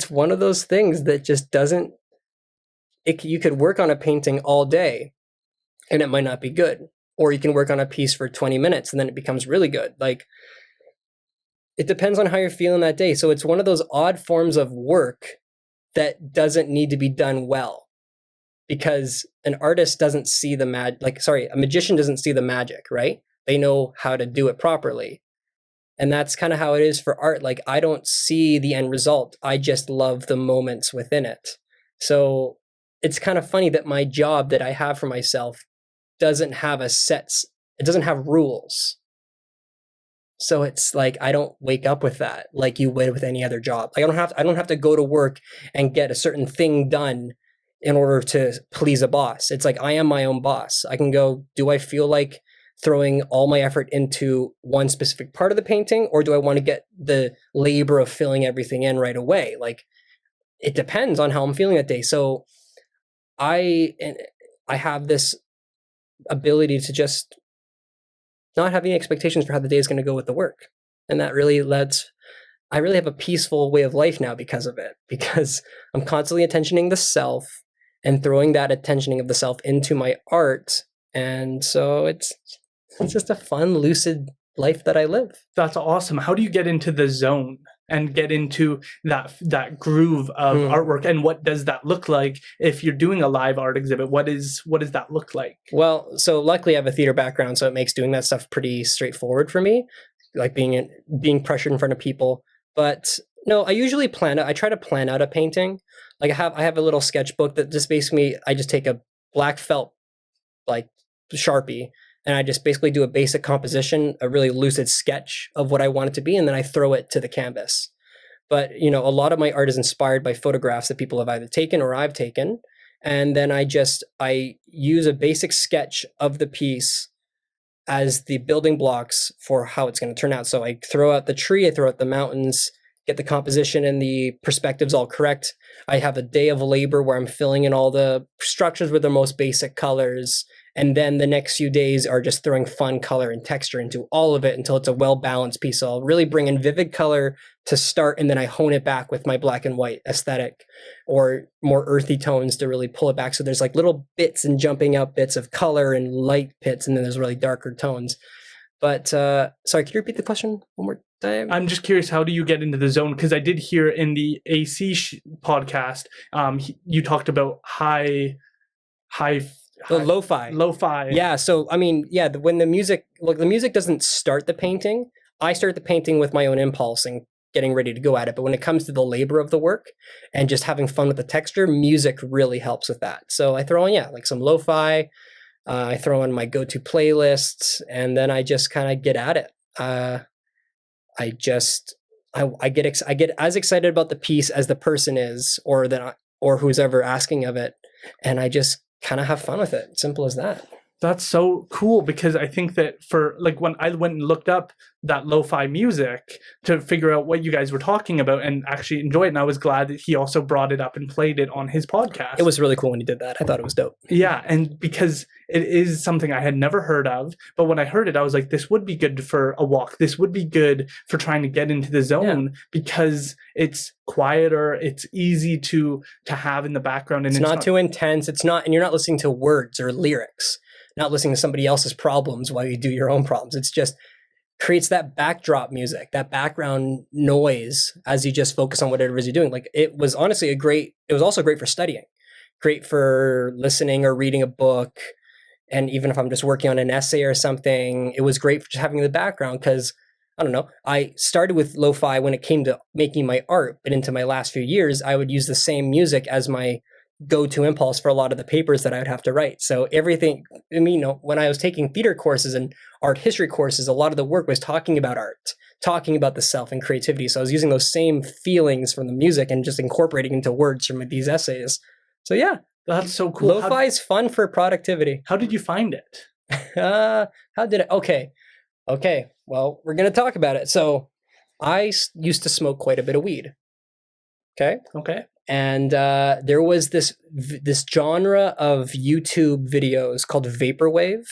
one of those things that just doesn't, you could work on a painting all day and it might not be good. Or you can work on a piece for 20 minutes and then it becomes really good. Like, it depends on how you're feeling that day. So it's one of those odd forms of work that doesn't need to be done well. Because an artist doesn't see the a magician doesn't see the magic, right? They know how to do it properly. And that's kind of how it is for art. Like, I don't see the end result. I just love the moments within it. So it's kind of funny that my job that I have for myself doesn't have it doesn't have rules. So it's like, I don't wake up with that like you would with any other job. Like, I don't have to go to work and get a certain thing done in order to please a boss. It's like, I am my own boss. I can go, do I feel like throwing all my effort into one specific part of the painting, or do I want to get the labor of filling everything in right away? Like, it depends on how I'm feeling that day. So I have this ability to just not have any expectations for how the day is going to go with the work. And that really I really have a peaceful way of life now because of it, because I'm constantly attentioning the self and throwing that attentioning of the self into my art. And so it's just a fun, lucid life that I live. That's awesome. How do you get into the zone and get into that groove of artwork? And what does that look like if you're doing a live art exhibit? What does that look like? Well, so luckily I have a theater background, so it makes doing that stuff pretty straightforward for me, like being pressured in front of people. But no, I usually I try to plan out a painting. Like I have a little sketchbook that just basically, I just take a black felt, like Sharpie, and I just basically do a basic composition, a really lucid sketch of what I want it to be, and then I throw it to the canvas. But, a lot of my art is inspired by photographs that people have either taken or I've taken. And then I use a basic sketch of the piece as the building blocks for how it's going to turn out. So I throw out the tree, I throw out the mountains, get the composition and the perspectives all correct. I have a day of labor where I'm filling in all the structures with the most basic colors. And then the next few days are just throwing fun color and texture into all of it until it's a well-balanced piece. So I'll really bring in vivid color to start, and then I hone it back with my black and white aesthetic or more earthy tones to really pull it back. So there's like little bits and jumping out bits of color and light bits, and then there's really darker tones. But sorry, can you repeat the question one more time? I'm just curious, how do you get into the zone? Because I did hear in the AC podcast, you talked about lo-fi. Yeah. So, I mean, yeah, when the music doesn't start the painting. I start the painting with my own impulse and getting ready to go at it. But when it comes to the labor of the work and just having fun with the texture, music really helps with that. So I throw in, like some lo-fi. I throw in my go-to playlists, and then I just kind of get at it. I get as excited about the piece as the person is, or who's ever asking of it, and I just kind of have fun with it. Simple as that. That's so cool, because I think that for like when I went and looked up that lo-fi music to figure out what you guys were talking about and actually enjoy it, and I was glad that he also brought it up and played it on his podcast. It was really cool when he did that. I thought it was dope. Yeah, and because it is something I had never heard of, but when I heard it, I was like, this would be good for a walk. This would be good for trying to get into the zone, because it's quieter, it's easy to have in the background, and it's not too intense. It's not, and you're not listening to words or lyrics. Not listening to somebody else's problems while you do your own problems. It's just creates that backdrop music, that background noise as you just focus on whatever it is you're doing. Like, it was honestly it was also great for studying, great for listening or reading a book. And even if I'm just working on an essay or something, it was great for just having the background, because I don't know, I started with lo-fi when it came to making my art, but into my last few years, I would use the same music as my go-to impulse for a lot of the papers that I would have to write. So everything, when I was taking theater courses and art history courses, a lot of the work was talking about art, talking about the self and creativity. So I was using those same feelings from the music and just incorporating into words from these essays. So yeah, that's so cool. Lo-fi is fun for productivity. How did you find it? How did it? Okay. Well, we're going to talk about it. So I used to smoke quite a bit of weed. Okay. And there was this genre of YouTube videos called vaporwave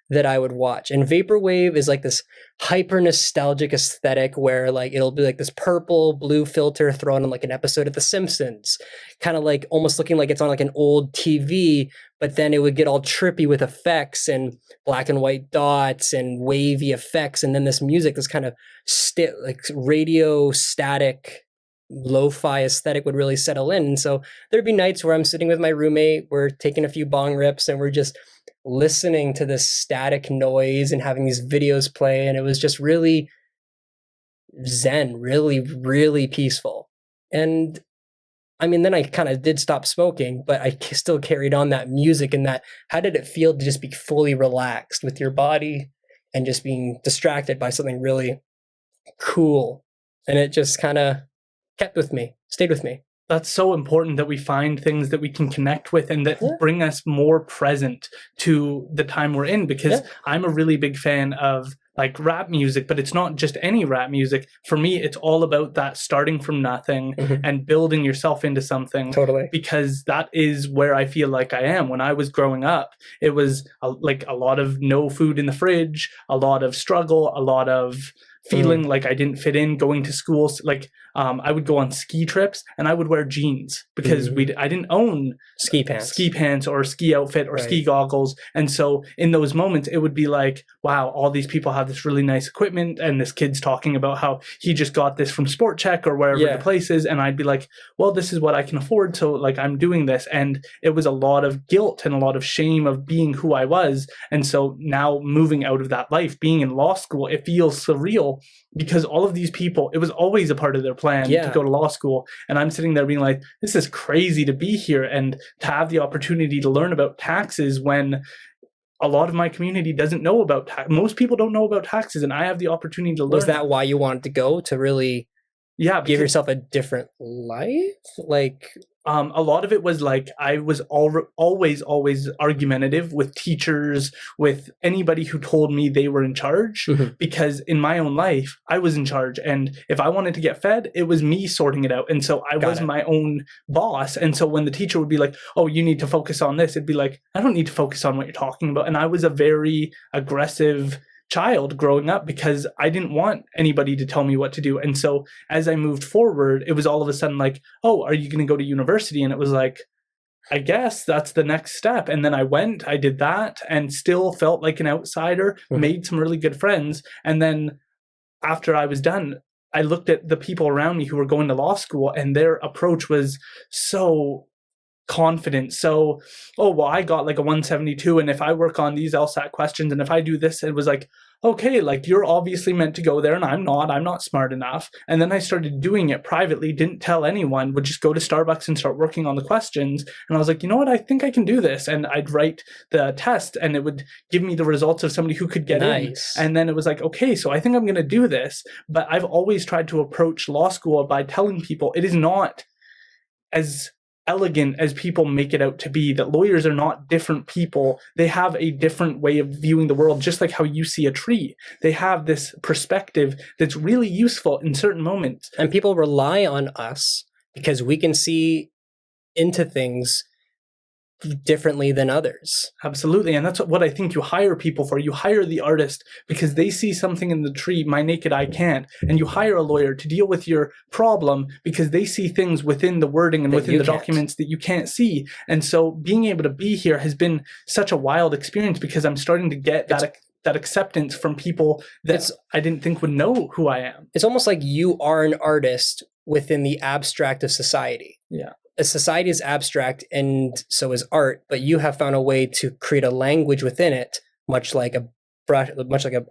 that I would watch. And vaporwave is like this hyper nostalgic aesthetic where like it'll be like this purple blue filter thrown on like an episode of The Simpsons, kind of like almost looking like it's on like an old TV, but then it would get all trippy with effects and black and white dots and wavy effects, and then this music, this kind of like radio static lo-fi aesthetic would really settle in. And so there'd be nights where I'm sitting with my roommate, we're taking a few bong rips, and we're just listening to this static noise and having these videos play. And it was just really zen, really, really peaceful. And I mean, then I kind of did stop smoking, but I still carried on that music and that, how did it feel to just be fully relaxed with your body and just being distracted by something really cool? And it just kind of stayed with me. that's so important that we find things that we can connect with and that Yeah. bring us more present to the time we're in, because Yeah. I'm a really big fan of like rap music, but it's not just any rap music. For me, it's all about that starting from nothing and building yourself into something. Totally. Because that is where I feel like I am. When I was growing up, it was like a lot of no food in the fridge, a lot of struggle, a lot of feeling like I didn't fit in, going to school. Like I would go on ski trips and I would wear jeans because I didn't own ski pants or ski outfit or ski goggles. And so in those moments, it would be like, wow, all these people have this really nice equipment, and this kid's talking about how he just got this from Sport Check or wherever the place is. And I'd be like, well, this is what I can afford. So like I'm doing this. And it was a lot of guilt and a lot of shame of being who I was. And so now moving out of that life, being in law school, it feels surreal because all of these people, it was always a part of their plan to go to law school. And I'm sitting there being like, this is crazy to be here and to have the opportunity to learn about taxes when a lot of my community doesn't know about tax. Most people don't know about taxes, and I have the opportunity to learn. Was that why you wanted to go, to really give yourself a different life? Like, a lot of it was like I was always argumentative with teachers, with anybody who told me they were in charge, because in my own life, I was in charge. And if I wanted to get fed, it was me sorting it out. And so I was my own boss. And so when the teacher would be like, oh, you need to focus on this, it'd be like, I don't need to focus on what you're talking about. And I was a very aggressive child growing up because I didn't want anybody to tell me what to do. And so as I moved forward, it was all of a sudden like, oh, are you going to go to university? And it was like, I guess that's the next step. And then I went, I did that, and still felt like an outsider, made some really good friends. And then after I was done, I looked at the people around me who were going to law school, and their approach was so confident. So, oh, well, I got like a 172, and if I work on these LSAT questions, and if I do this, it was like, okay, like you're obviously meant to go there, and I'm not smart enough. And then I started doing it privately, didn't tell anyone, would just go to Starbucks and start working on the questions. And I was like, you know what, I think I can do this. And I'd write the test, and it would give me the results of somebody who could get in. And then it was like, okay, so I think I'm going to do this. But I've always tried to approach law school by telling people it is not as elegant as people make it out to be, that lawyers are not different people. They have a different way of viewing the world, just like how you see a tree. They have this perspective that's really useful in certain moments. And people rely on us because we can see into things differently than others. Absolutely. And that's what I think you hire people for. You hire the artist because they see something in the tree my naked eye can't. And you hire a lawyer to deal with your problem because they see things within the wording and within the documents that you can't see. And so being able to be here has been such a wild experience because I'm starting to get that acceptance from people that I didn't think would know who I am. It's almost like you are an artist within the abstract of society. Yeah. A society is abstract, and so is art, but you have found a way to create a language within it, much like an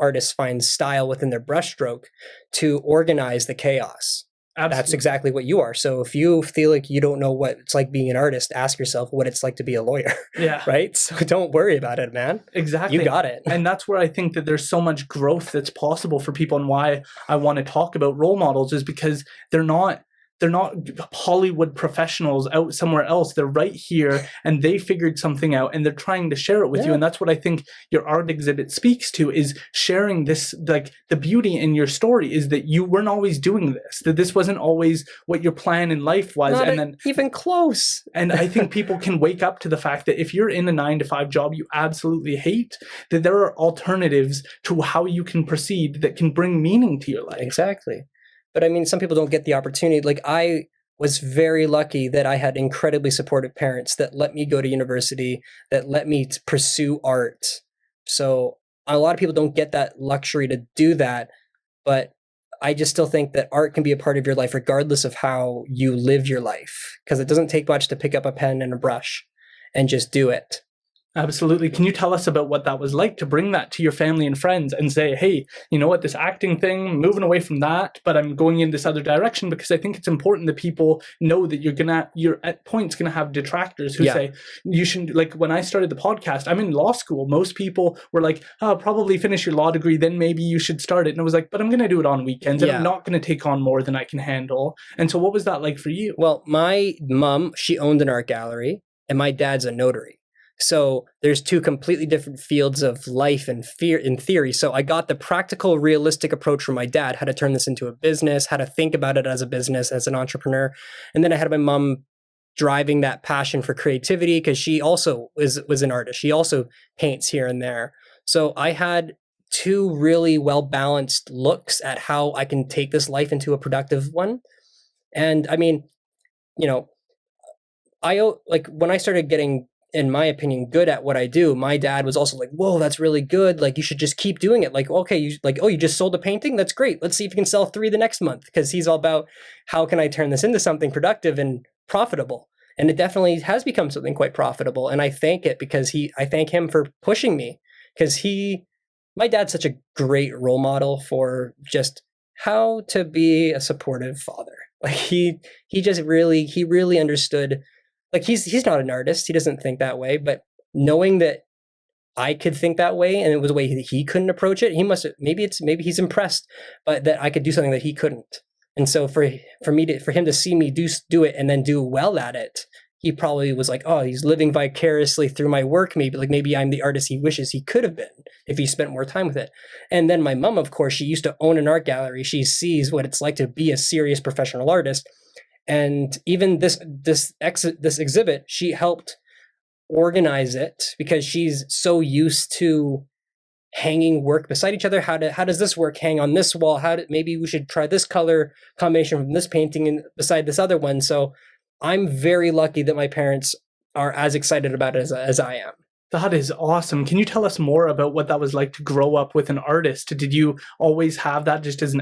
artist finds style within their brushstroke, to organize the chaos. Absolutely. That's exactly what you are. So if you feel like you don't know what it's like being an artist, ask yourself what it's like to be a lawyer. Yeah. Right? So don't worry about it, man. Exactly. You got it. And that's where I think that there's so much growth that's possible for people, and why I want to talk about role models is because they're not Hollywood professionals out somewhere else. They're right here, and they figured something out, and they're trying to share it with you. And that's what I think your art exhibit speaks to, is sharing this. Like, the beauty in your story is that you weren't always doing this, that this wasn't always what your plan in life was. Not even close. And I think people can wake up to the fact that if you're in a 9-to-5 job you absolutely hate, that there are alternatives to how you can proceed that can bring meaning to your life. Exactly. But I mean, some people don't get the opportunity. Like, I was very lucky that I had incredibly supportive parents that let me go to university, that let me pursue art. So a lot of people don't get that luxury to do that. But I just still think that art can be a part of your life regardless of how you live your life, because it doesn't take much to pick up a pen and a brush and just do it. Absolutely. Can you tell us about what that was like to bring that to your family and friends and say, hey, you know what, this acting thing, moving away from that, but I'm going in this other direction? Because I think it's important that people know that you're at points gonna have detractors who say you shouldn't. Like when I started the podcast, I'm in law school. Most people were like, oh, probably finish your law degree, then maybe you should start it. And I was like, but I'm gonna do it on weekends and I'm not gonna take on more than I can handle. And so what was that like for you? Well, my mom, she owned an art gallery, and my dad's a notary. So there's two completely different fields of life and fear in theory. So I got the practical, realistic approach from my dad, how to turn this into a business, how to think about it as a business, as an entrepreneur. And then I had my mom driving that passion for creativity, because she also was an artist. She also paints here and there. So I had two really well-balanced looks at how I can take this life into a productive one. And I mean, you know, like when I started getting, in my opinion, good at what I do, my dad was also like, whoa, that's really good. Like, you should just keep doing it. Like, okay, you just sold a painting? That's great. Let's see if you can sell 3 the next month. Because he's all about, how can I turn this into something productive and profitable? And it definitely has become something quite profitable. And I thank him for pushing me, because my dad's such a great role model for just how to be a supportive father. Like he really understood. Like he's not an artist. He doesn't think that way. But knowing that I could think that way, and it was a way that he couldn't approach it, maybe he's impressed, but that I could do something that he couldn't. And so for him to see me do it and then do well at it, he probably was like, oh, he's living vicariously through my work. Maybe I'm the artist he wishes he could have been if he spent more time with it. And then my mom, of course, she used to own an art gallery. She sees what it's like to be a serious professional artist. And even this exhibit, she helped organize it, because she's so used to hanging work beside each other. How does this work hang on this wall? Maybe we should try this color combination from this painting and beside this other one. So I'm very lucky that my parents are as excited about it as I am. That is awesome. Can you tell us more about what that was like to grow up with an artist? Did you always have that just as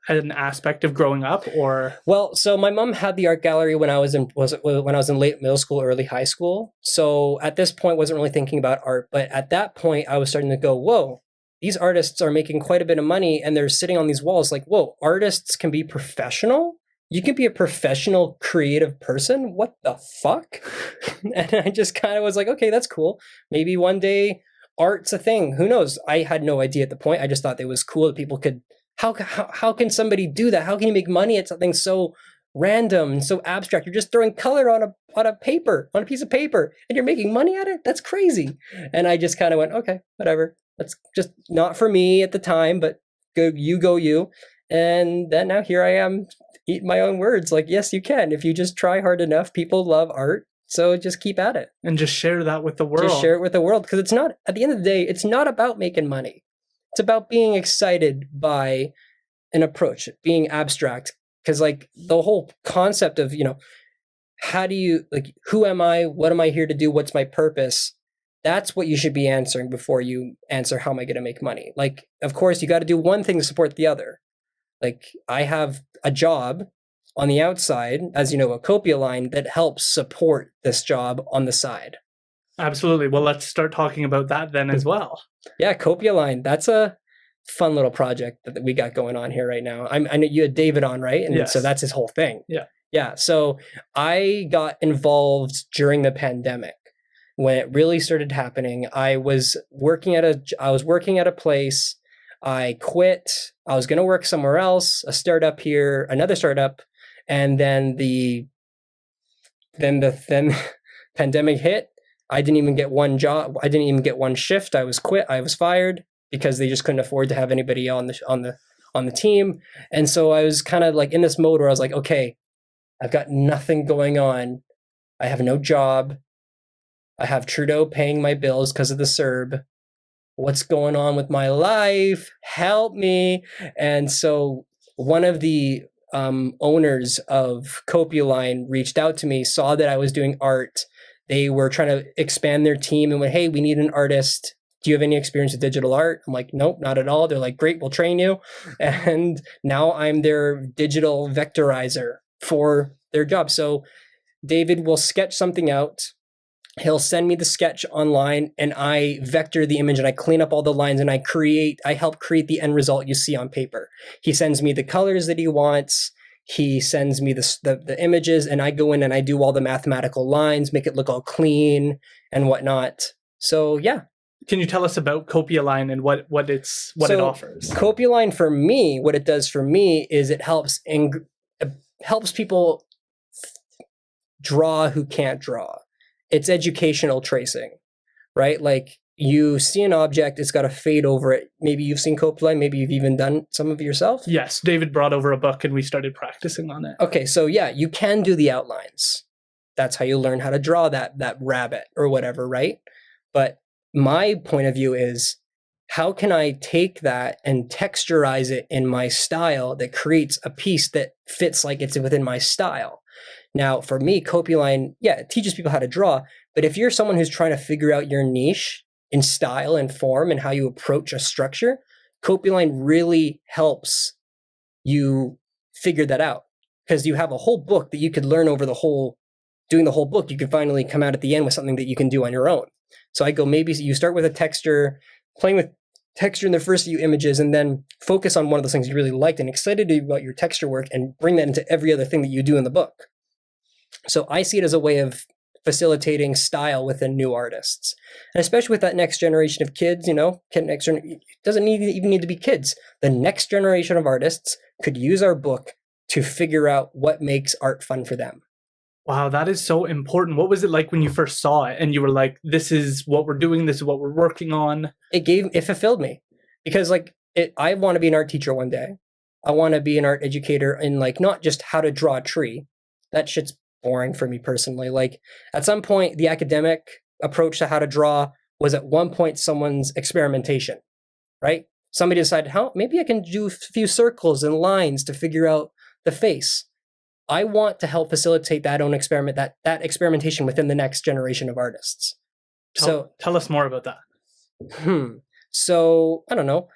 an aspect of growing up, or? Well, so my mom had the art gallery when I was in late middle school, early high school. So at this point, wasn't really thinking about art. But at that point, I was starting to go, whoa, these artists are making quite a bit of money, and they're sitting on these walls. Like, whoa, artists can be professional? You can be a professional creative person? What the fuck? And I just kind of was like, okay, that's cool. Maybe one day art's a thing. Who knows? I had no idea at the point. I just thought it was cool that people could. How can somebody do that? How can you make money at something so random and so abstract? You're just throwing color on a piece of paper, and you're making money at it? That's crazy. And I just kind of went, okay, whatever. That's just not for me at the time, but go you. And then now here I am, eating my own words. Like, yes, you can. If you just try hard enough, people love art. So just keep at it. And just share that with the world. Just share it with the world. Because it's not, at the end of the day, it's not about making money. It's about being excited by an approach, being abstract. Because like the whole concept of, how do you, like, who am I? What am I here to do? What's my purpose? That's what you should be answering before you answer, how am I going to make money? Like, of course, you got to do one thing to support the other. Like, I have a job on the outside, as you know, a Kopialine, that helps support this job on the side. Absolutely. Well, let's start talking about that then as well. Yeah, Kopialine. That's a fun little project that we got going on here right now. I know you had David on, right? And yes. So that's his whole thing. Yeah. Yeah. So I got involved during the pandemic when it really started happening. I was working at a place. I quit. I was going to work somewhere else, a startup here, another startup, and then the pandemic hit. I didn't even get one job. I didn't even get one shift. I was fired because they just couldn't afford to have anybody on the team. And so I was kind of like in this mode where I was like, okay, I've got nothing going on. I have no job. I have Trudeau paying my bills because of the CERB. What's going on with my life? Help me. And so one of the owners of Kopialine reached out to me, saw that I was doing art. They were trying to expand their team and went, hey, we need an artist. Do you have any experience with digital art? I'm like, nope, not at all. They're like, great, we'll train you. And now I'm their digital vectorizer for their job. So David will sketch something out. He'll send me the sketch online and I vector the image and I clean up all the lines and I help create the end result you see on paper. He sends me the colors that he wants. He sends me the images and I go in and I do all the mathematical lines, make it look all clean and whatnot. So yeah. Can you tell us about Kopialine and what it offers? Kopialine for me, what it does for me is it helps people draw who can't draw. It's educational tracing, right? Like you see an object, it's got to fade over it. Maybe you've seen Kopialine, maybe you've even done some of it yourself. Yes, David brought over a book and we started practicing on it. Okay, so yeah, you can do the outlines. That's how you learn how to draw that rabbit or whatever, right? But my point of view is, how can I take that and texturize it in my style that creates a piece that fits like it's within my style? Now, for me, Kopialine, yeah, it teaches people how to draw. But if you're someone who's trying to figure out your niche in style and form and how you approach a structure, Kopialine really helps you figure that out. Because you have a whole book that you could learn over doing the whole book. You could finally come out at the end with something that you can do on your own. So I go, maybe you start with a texture, playing with texture in the first few images, and then focus on one of those things you really liked and excited about your texture work and bring that into every other thing that you do in the book. So I see it as a way of facilitating style within new artists. And especially with that next generation of kids, it doesn't even need to be kids. The next generation of artists could use our book to figure out what makes art fun for them. Wow, that is so important. What was it like when you first saw it and you were like, this is what we're doing, this is what we're working on? It fulfilled me. Because I want to be an art teacher one day. I want to be an art educator in not just how to draw a tree. That shit's boring for me personally. At some point, the academic approach to how to draw was at one point someone's experimentation, right? Somebody decided, maybe I can do a few circles and lines to figure out the face. I want to help facilitate that own experiment, that experimentation within the next generation of artists. Tell us more about that. So I don't know.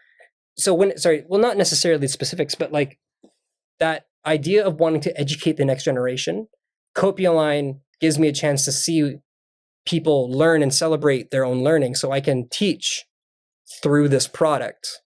Not necessarily specifics, but that idea of wanting to educate the next generation, Kopialine gives me a chance to see people learn and celebrate their own learning so I can teach through this product.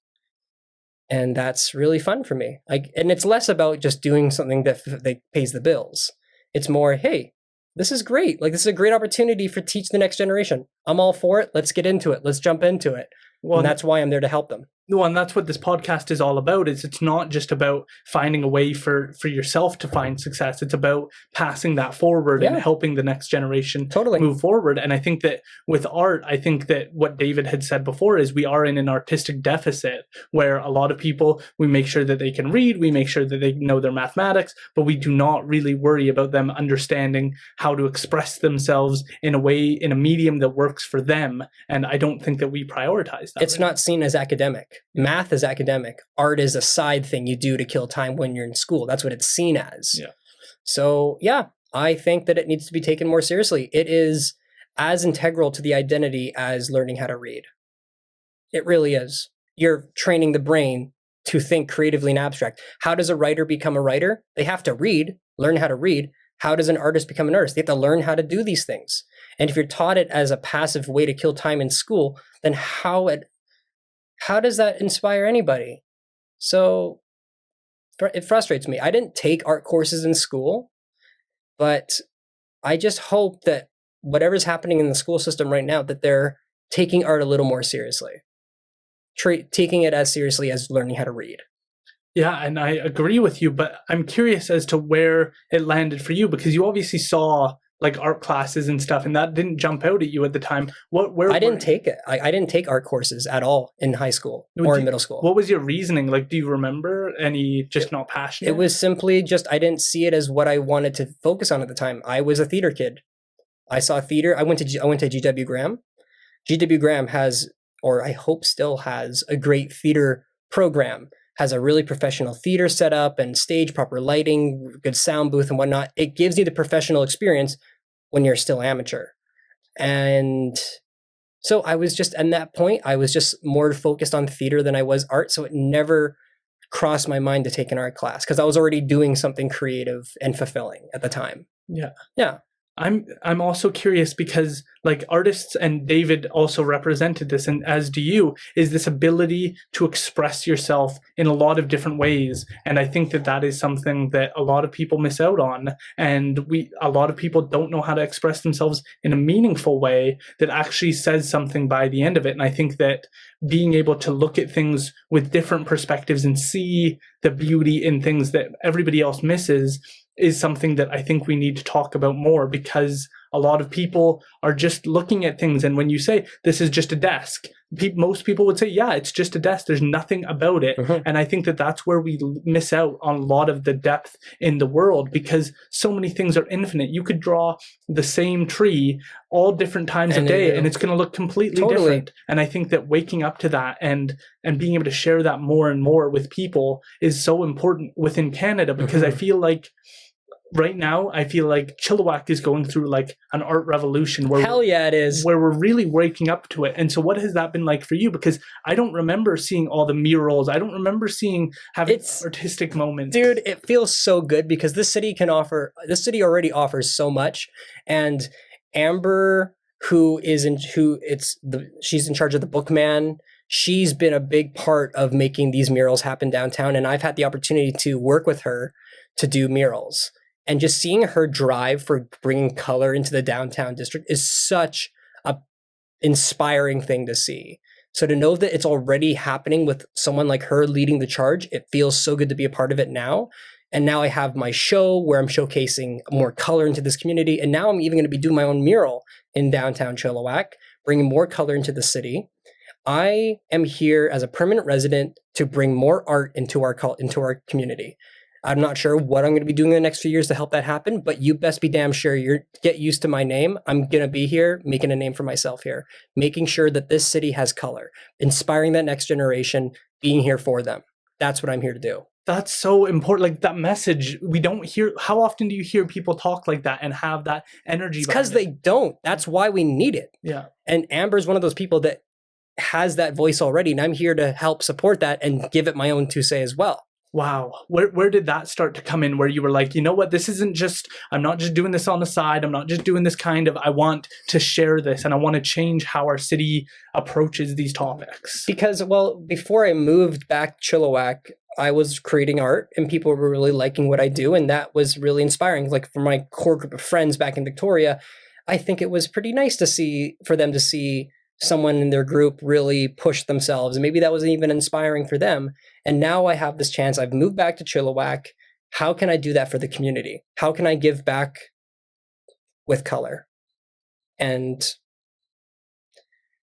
And that's really fun for me. And it's less about just doing something that pays the bills. It's more, hey, this is great. This is a great opportunity for teach the next generation. I'm all for it. Let's get into it. Let's jump into it. Well, and that's why I'm there to help them. Well, and that's what this podcast is all about. It's not just about finding a way for yourself to find success. It's about passing that forward and helping the next generation move forward. And I think that with art, I think that what David had said before is we are in an artistic deficit where a lot of people, we make sure that they can read, we make sure that they know their mathematics, but we do not really worry about them understanding how to express themselves in a way, in a medium that works for them. And I don't think that we prioritize that. It's not seen as academic. Math is academic. Art is a side thing you do to kill time when you're in school. That's what it's seen as. Yeah. So, yeah, I think that it needs to be taken more seriously. It is as integral to the identity as learning how to read. It really is. You're training the brain to think creatively and abstract. How does a writer become a writer? They have to read, learn how to read. How does an artist become an artist? They have to learn how to do these things. And if you're taught it as a passive way to kill time in school, then how does that inspire anybody? So it frustrates me. I didn't take art courses in school, but I just hope that whatever's happening in the school system right now, that they're taking art a little more seriously, taking it as seriously as learning how to read. Yeah, and I agree with you, but I'm curious as to where it landed for you, because you obviously saw art classes and stuff, and that didn't jump out at you at the time. I didn't take it. I didn't take art courses at all in high school or in middle school. What was your reasoning? Do you remember any not passionate? It was simply just I didn't see it as what I wanted to focus on at the time. I was a theater kid. I saw theater. I went to GW Graham. GW Graham has, or I hope still has, a great theater program. Has a really professional theater setup and stage, proper lighting, good sound booth and whatnot. It gives you the professional experience when you're still amateur. And so I was just, at that point, I was just more focused on theater than I was art. So it never crossed my mind to take an art class because I was already doing something creative and fulfilling at the time. Yeah. Yeah. I'm also curious because like artists, and David also represented this, and as do you, is this ability to express yourself in a lot of different ways. And I think that that is something that a lot of people miss out on, and a lot of people don't know how to express themselves in a meaningful way that actually says something by the end of it. And I think that being able to look at things with different perspectives and see the beauty in things that everybody else misses is something that I think we need to talk about more, because a lot of people are just looking at things. And when you say this is just a desk, most people would say, yeah, it's just a desk. There's nothing about it. Mhm. And I think that that's where we miss out on a lot of the depth in the world, because so many things are infinite. You could draw the same tree all different times of day and it's going to look completely different. And I think that waking up to that and being able to share that more and more with people is so important within Canada, because I feel like right now, I feel like Chilliwack is going through like an art revolution where hell yeah, it is. Where we're really waking up to it. And so what has that been like for you? Because I don't remember seeing all the murals. I don't remember having artistic moments. Dude, it feels so good because this city already offers so much. And Amber, she's in charge of the Bookman. She's been a big part of making these murals happen downtown. And I've had the opportunity to work with her to do murals. And just seeing her drive for bringing color into the downtown district is such a inspiring thing to see. So to know that it's already happening with someone like her leading the charge, it feels so good to be a part of it now. And now I have my show where I'm showcasing more color into this community. And now I'm even going to be doing my own mural in downtown Chilliwack, bringing more color into the city. I am here as a permanent resident to bring more art into our community. I'm not sure what I'm going to be doing in the next few years to help that happen, but you best be damn sure you get used to my name. I'm going to be here making a name for myself here, making sure that this city has color, inspiring that next generation, being here for them. That's what I'm here to do. That's so important. Like that message, we don't hear. How often do you hear people talk like that and have that energy? Because they don't. That's why we need it. Yeah. And Amber's one of those people that has that voice already, and I'm here to help support that and give it my own to say as well. Wow. Where did that start to come in, where you were like, you know what, this isn't just, I'm not just doing this on the side. I'm not just doing this I want to share this and I want to change how our city approaches these topics. Because, well, before I moved back to Chilliwack, I was creating art and people were really liking what I do. And that was really inspiring. Like for my core group of friends back in Victoria, I think it was pretty nice for them to see someone in their group really push themselves. And maybe that was even inspiring for them. And now I have this chance. I've moved back to Chilliwack. How can I do that for the community? How can I give back with color? And,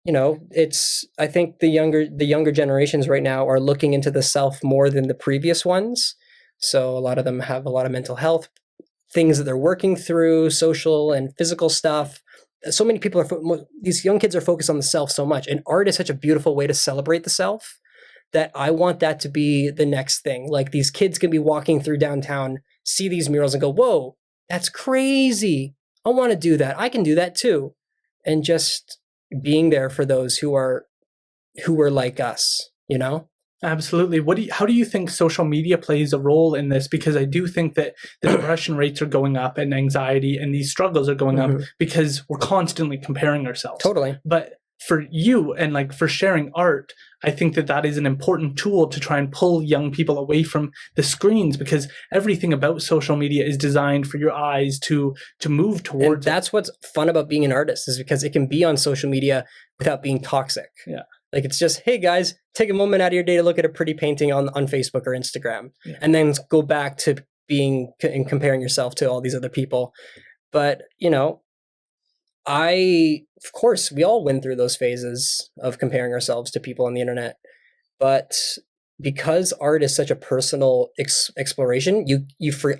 I think the younger generations right now are looking into the self more than the previous ones. So a lot of them have a lot of mental health things that they're working through, social and physical stuff. So many people these young kids are focused on the self so much, and art is such a beautiful way to celebrate the self that I want that to be the next thing. Like these kids can be walking through downtown, see these murals and go, whoa, that's crazy. I want to do that. I can do that too. And just being there for those who are like us, Absolutely. How do you think social media plays a role in this? Because I do think that the depression rates are going up and anxiety and these struggles are going up because we're constantly comparing ourselves. Totally. But for you and like for sharing art, I think that is an important tool to try and pull young people away from the screens, because everything about social media is designed for your eyes to move towards. And that's what's fun about being an artist, is because it can be on social media without being toxic. Yeah. Like it's just, hey guys, take a moment out of your day to look at a pretty painting on Facebook or Instagram, and then go back to being and comparing yourself to all these other people. But, of course, we all went through those phases of comparing ourselves to people on the internet. But because art is such a personal exploration,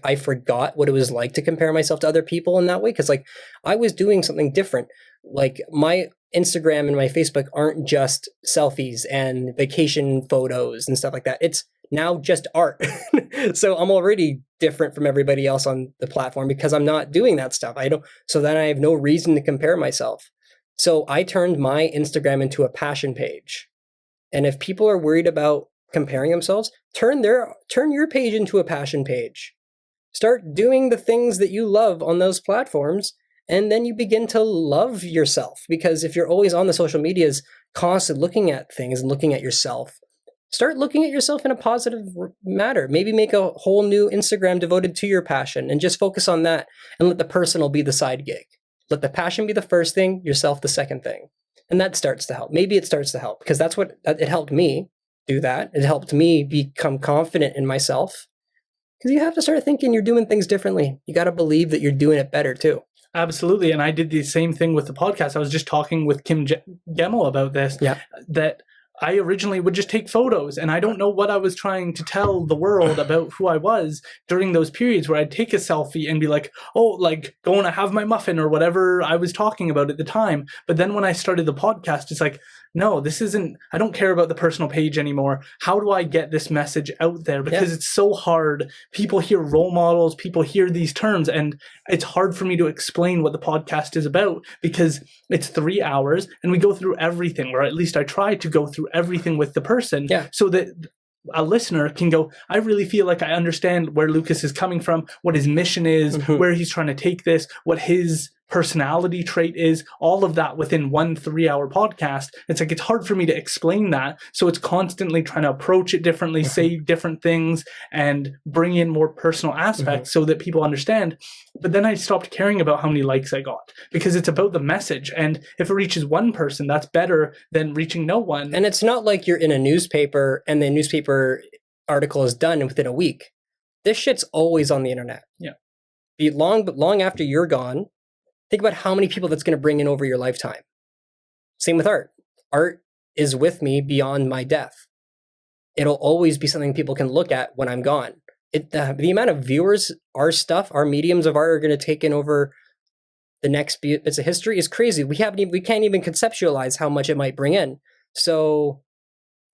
I forgot what it was like to compare myself to other people in that way. Because like I was doing something different. Like my Instagram and my Facebook aren't just selfies and vacation photos and stuff like that. It's now just art. So I'm already different from everybody else on the platform because I'm not doing that stuff. So then I have no reason to compare myself. So I turned my Instagram into a passion page. And if people are worried about comparing themselves, turn your page into a passion page. Start doing the things that you love on those platforms And then you begin to love yourself, because if you're always on the social medias, constantly looking at things and looking at yourself, start looking at yourself in a positive manner. Maybe make a whole new Instagram devoted to your passion and just focus on that, and let the personal be the side gig. Let the passion be the first thing, yourself the second thing. And that starts to help. Maybe it starts to help, because that's what it helped me do that. It helped me become confident in myself, because you have to start thinking you're doing things differently. You got to believe that you're doing it better too. Absolutely. And I did the same thing with the podcast. I was just talking with Kim Gemmel about this, that I originally would just take photos, and I don't know what I was trying to tell the world about who I was during those periods where I'd take a selfie and be like, oh, like going to have my muffin or whatever I was talking about at the time. But then when I started the podcast, it's like, no, this isn't, I don't care about the personal page anymore. How do I get this message out there? Because it's so hard. People hear role models, people hear these terms, and it's hard for me to explain what the podcast is about, because it's 3 hours and we go through everything, or at least I try to go through everything with the person, so that a listener can go, I really feel like I understand where Lucas is coming from, what his mission is, where he's trying to take this, what his personality trait is, all of that within 1 3-hour podcast. It's like, it's hard for me to explain that. So it's constantly trying to approach it differently, say different things, and bring in more personal aspects so that people understand. But then I stopped caring about how many likes I got, because it's about the message. And if it reaches one person, that's better than reaching no one. And it's not like you're in a newspaper and the newspaper article is done within a week. This shit's always on the internet. Be long after you're gone. Think about how many people that's going to bring in over your lifetime. Same with art. Art is with me beyond my death. It'll always be something people can look at when I'm gone. The amount of viewers our stuff, our mediums of art are going to take in over the next bits of history is crazy. We can't even conceptualize how much it might bring in. So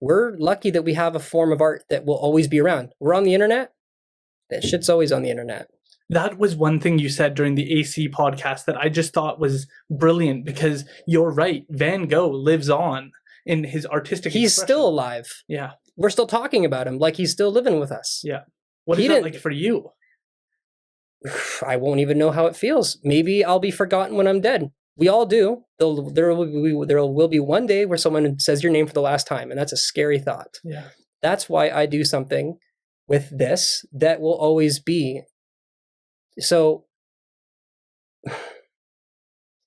we're lucky that we have a form of art that will always be around. We're on the internet. That shit's always on the internet. That was one thing you said during the AC podcast that I just thought was brilliant, because you're right. Van Gogh lives on in his artistic He's expression. still alive. Yeah. We're still talking about him like he's still living with us. Yeah. What is that like for you? I won't even know how it feels. Maybe I'll be forgotten when I'm dead. We all do. There will be one day where someone says your name for the last time, and that's a scary thought. Yeah. That's why I do something with this that will always be. So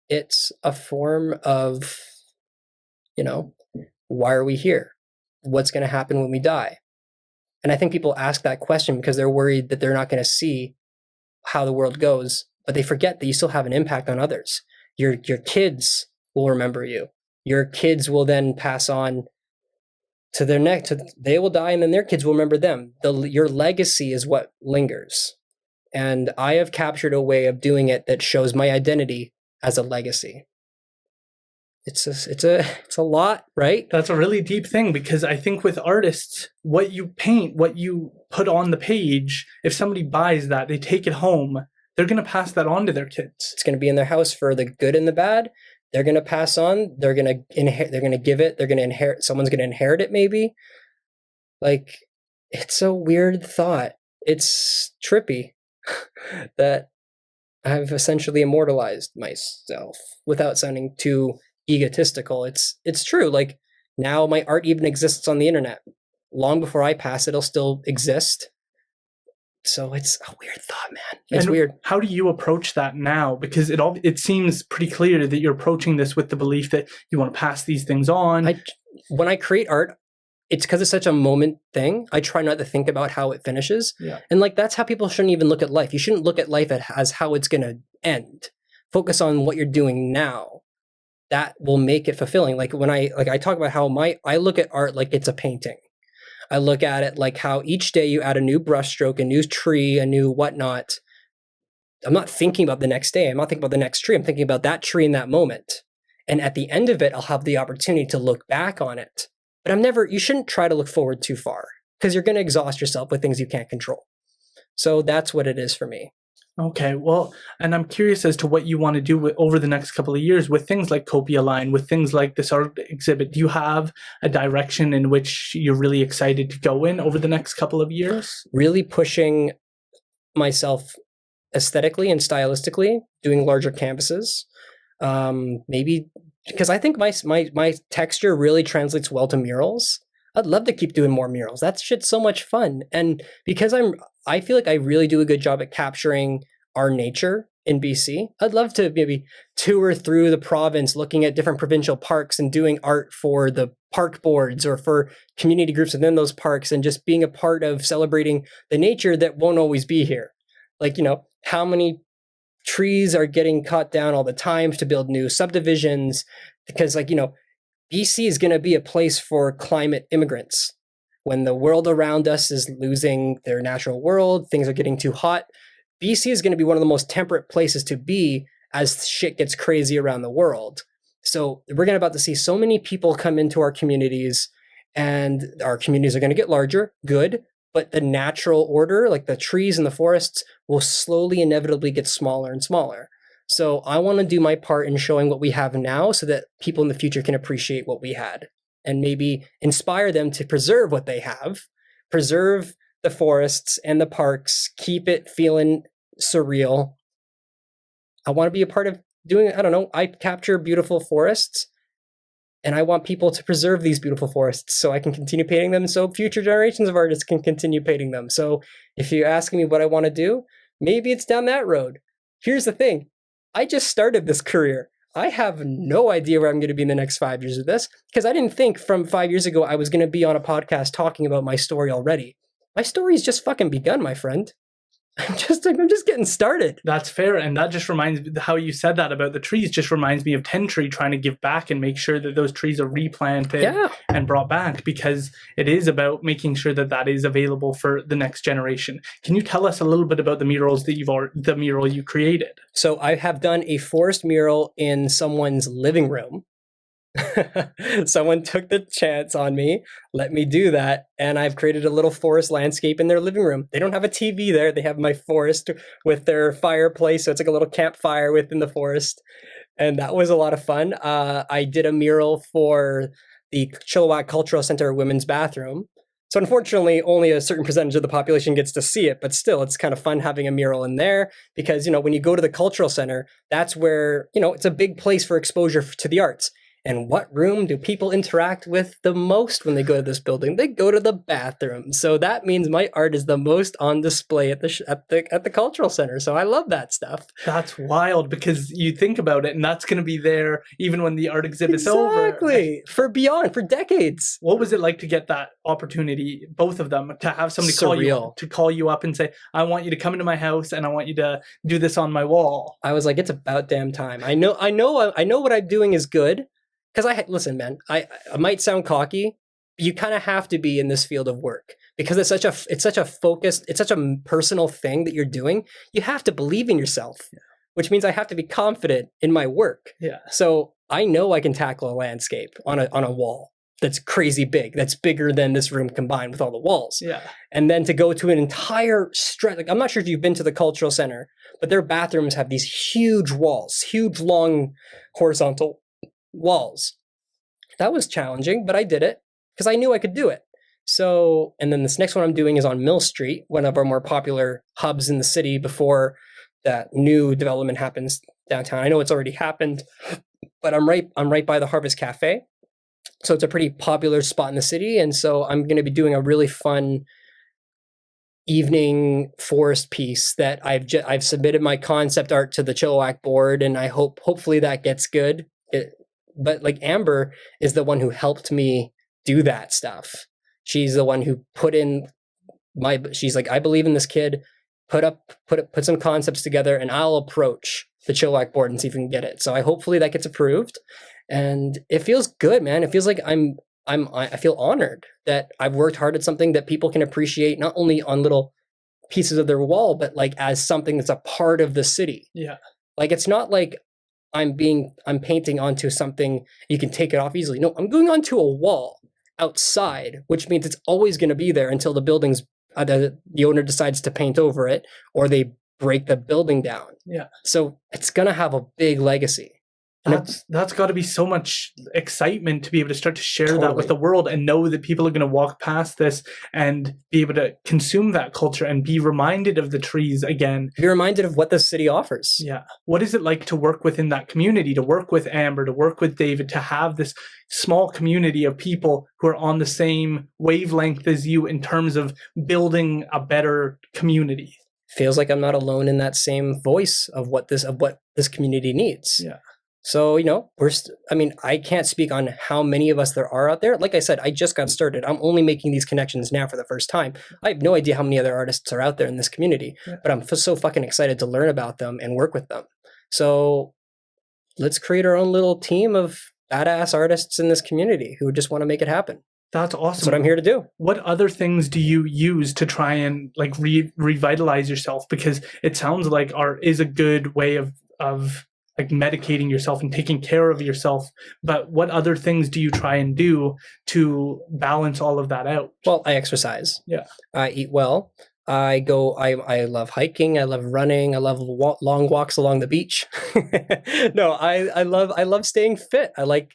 it's a form of, why are we here? What's going to happen when we die? And I think people ask that question because they're worried that they're not going to see how the world goes, but they forget that you still have an impact on others. Your kids will remember you. Your kids will then pass on to their next. They will die, and then their kids will remember them. Your legacy is what lingers. And I have captured a way of doing it that shows my identity as a legacy. It's a lot, right? That's a really deep thing, because I think with artists, what you paint, what you put on the page, if somebody buys that, they take it home, they're going to pass that on to their kids. It's going to be in their house for the good and the bad. They're going to pass on. They're going to inherit. They're going to give it. They're going to inherit. Someone's going to inherit it, maybe. Like, it's a weird thought. It's trippy that I've essentially immortalized myself without sounding too egotistical. It's true. Like, now my art even exists on the internet. Long before I pass, it'll still exist. So it's a weird thought, man. It's weird. How do you approach that now? Because it seems pretty clear that you're approaching this with the belief that you want to pass these things on. When I create art, it's because it's such a moment thing. I try not to think about how it finishes. Yeah. And that's how people shouldn't even look at life. You shouldn't look at life as how it's going to end. Focus on what you're doing now. That will make it fulfilling. Like when I talk about how I look at art like it's a painting. I look at it like how each day you add a new brushstroke, a new tree, a new whatnot. I'm not thinking about the next day. I'm not thinking about the next tree. I'm thinking about that tree in that moment. And at the end of it, I'll have the opportunity to look back on it. But you shouldn't try to look forward too far, because you're going to exhaust yourself with things you can't control. So that's what it is for me. Okay, well, and I'm curious as to what you want to do over the next couple of years with things like Kopialine, with things like this art exhibit. Do you have a direction in which you're really excited to go in over the next couple of years? Really pushing myself aesthetically and stylistically, doing larger canvases. Maybe because I think my texture really translates well to murals. I'd love to keep doing more murals. That shit's so much fun. And because I feel like I really do a good job at capturing our nature in BC. I'd love to maybe tour through the province, looking at different provincial parks and doing art for the park boards or for community groups within those parks, and just being a part of celebrating the nature that won't always be here. Like, how many trees are getting cut down all the time to build new subdivisions, because BC is going to be a place for climate immigrants. When the world around us is losing their natural world, things are getting too hot, BC is going to be one of the most temperate places to be as shit gets crazy around the world. So we're about to see so many people come into our communities, and our communities are going to get larger, good, but the natural order, like the trees and the forests, will slowly, inevitably get smaller and smaller. So I want to do my part in showing what we have now so that people in the future can appreciate what we had, and maybe inspire them to preserve what they have, preserve the forests and the parks, keep it feeling surreal. I want to be a part of doing, I capture beautiful forests, and I want people to preserve these beautiful forests so I can continue painting them, so future generations of artists can continue painting them. So if you're asking me what I want to do, maybe it's down that road. Here's the thing. I just started this career. I have no idea where I'm going to be in the next 5 years with this, because I didn't think from 5 years ago I was going to be on a podcast talking about my story already. My story's just fucking begun, my friend. I'm just getting started. That's fair. And that just reminds me, how you said that about the trees just reminds me of Tentree trying to give back and make sure that those trees are replanted and brought back, because it is about making sure that that is available for the next generation. Can you tell us a little bit about the murals that the mural you created? So I have done a forest mural in someone's living room. Someone took the chance on me, let me do that, and I've created a little forest landscape in their living room. They don't have a TV there. They have my forest with their fireplace, so it's like a little campfire within the forest, and that was a lot of fun. I did a mural for the Chilliwack Cultural Centre women's bathroom. So unfortunately, only a certain percentage of the population gets to see it, but still, it's kind of fun having a mural in there, because, when you go to the cultural center, that's where, it's a big place for exposure to the arts. And what room do people interact with the most when they go to this building? They go to the bathroom. So that means my art is the most on display at the cultural center. So I love that stuff. That's wild, because you think about it, and that's going to be there even when the art exhibit's over. Exactly. For decades. What was it like to get that opportunity, both of them, to have somebody call you up and say, I want you to come into my house and I want you to do this on my wall? I was like, it's about damn time. I know what I'm doing is good. Because listen, man, I might sound cocky. You kind of have to be in this field of work, because it's such a focused, it's such a personal thing that you're doing. You have to believe in yourself, which means I have to be confident in my work. Yeah. So I know I can tackle a landscape on a wall that's crazy big, that's bigger than this room combined with all the walls. Yeah. And then to go to an entire stretch, like, I'm not sure if you've been to the cultural center, but their bathrooms have these huge walls, huge long horizontal walls. That was challenging, but I did it because I knew I could do it. So, and then this next one I'm doing is on Mill Street, one of our more popular hubs in the city before that new development happens downtown. I know it's already happened, but I'm right by the Harvest Cafe. So it's a pretty popular spot in the city. And so I'm going to be doing a really fun evening forest piece that I've submitted my concept art to the Chilliwack board, and I hopefully that gets good. But like Amber is the one who helped me do that stuff. She's the one who put in she's like, I believe in this kid, put some concepts together, and I'll approach the Chilliwack board and see if we can get it. So hopefully that gets approved, and it feels good, man. It feels like I feel honored that I've worked hard at something that people can appreciate, not only on little pieces of their wall, but like as something that's a part of the city. Yeah. Like, it's not like I'm painting onto something you can take it off easily. No, I'm going onto a wall outside, which means it's always going to be there until the building's the owner decides to paint over it, or they break the building down. Yeah. So it's going to have a big legacy. That's got to be so much excitement to be able to start to share that with Totally. the world and know that people are going to walk past this and be able to consume that culture and be reminded of the trees again. Be reminded of what the city offers. Yeah. What is it like to work within that community, to work with Amber, to work with David, to have this small community of people who are on the same wavelength as you in terms of building a better community? Feels like I'm not alone in that same voice of what this community needs. Yeah. So, I can't speak on how many of us there are out there. Like I said, I just got started. I'm only making these connections now for the first time. I have no idea how many other artists are out there in this community, but I'm so fucking excited to learn about them and work with them. So let's create our own little team of badass artists in this community who just want to make it happen. That's awesome. That's what I'm here to do. What other things do you use to try and like revitalize yourself? Because it sounds like art is a good way of like medicating yourself and taking care of yourself. But what other things do you try and do to balance all of that out? Well, I exercise. Yeah. I eat well. I love hiking. I love running. I love long walks along the beach. No, I love staying fit. I like,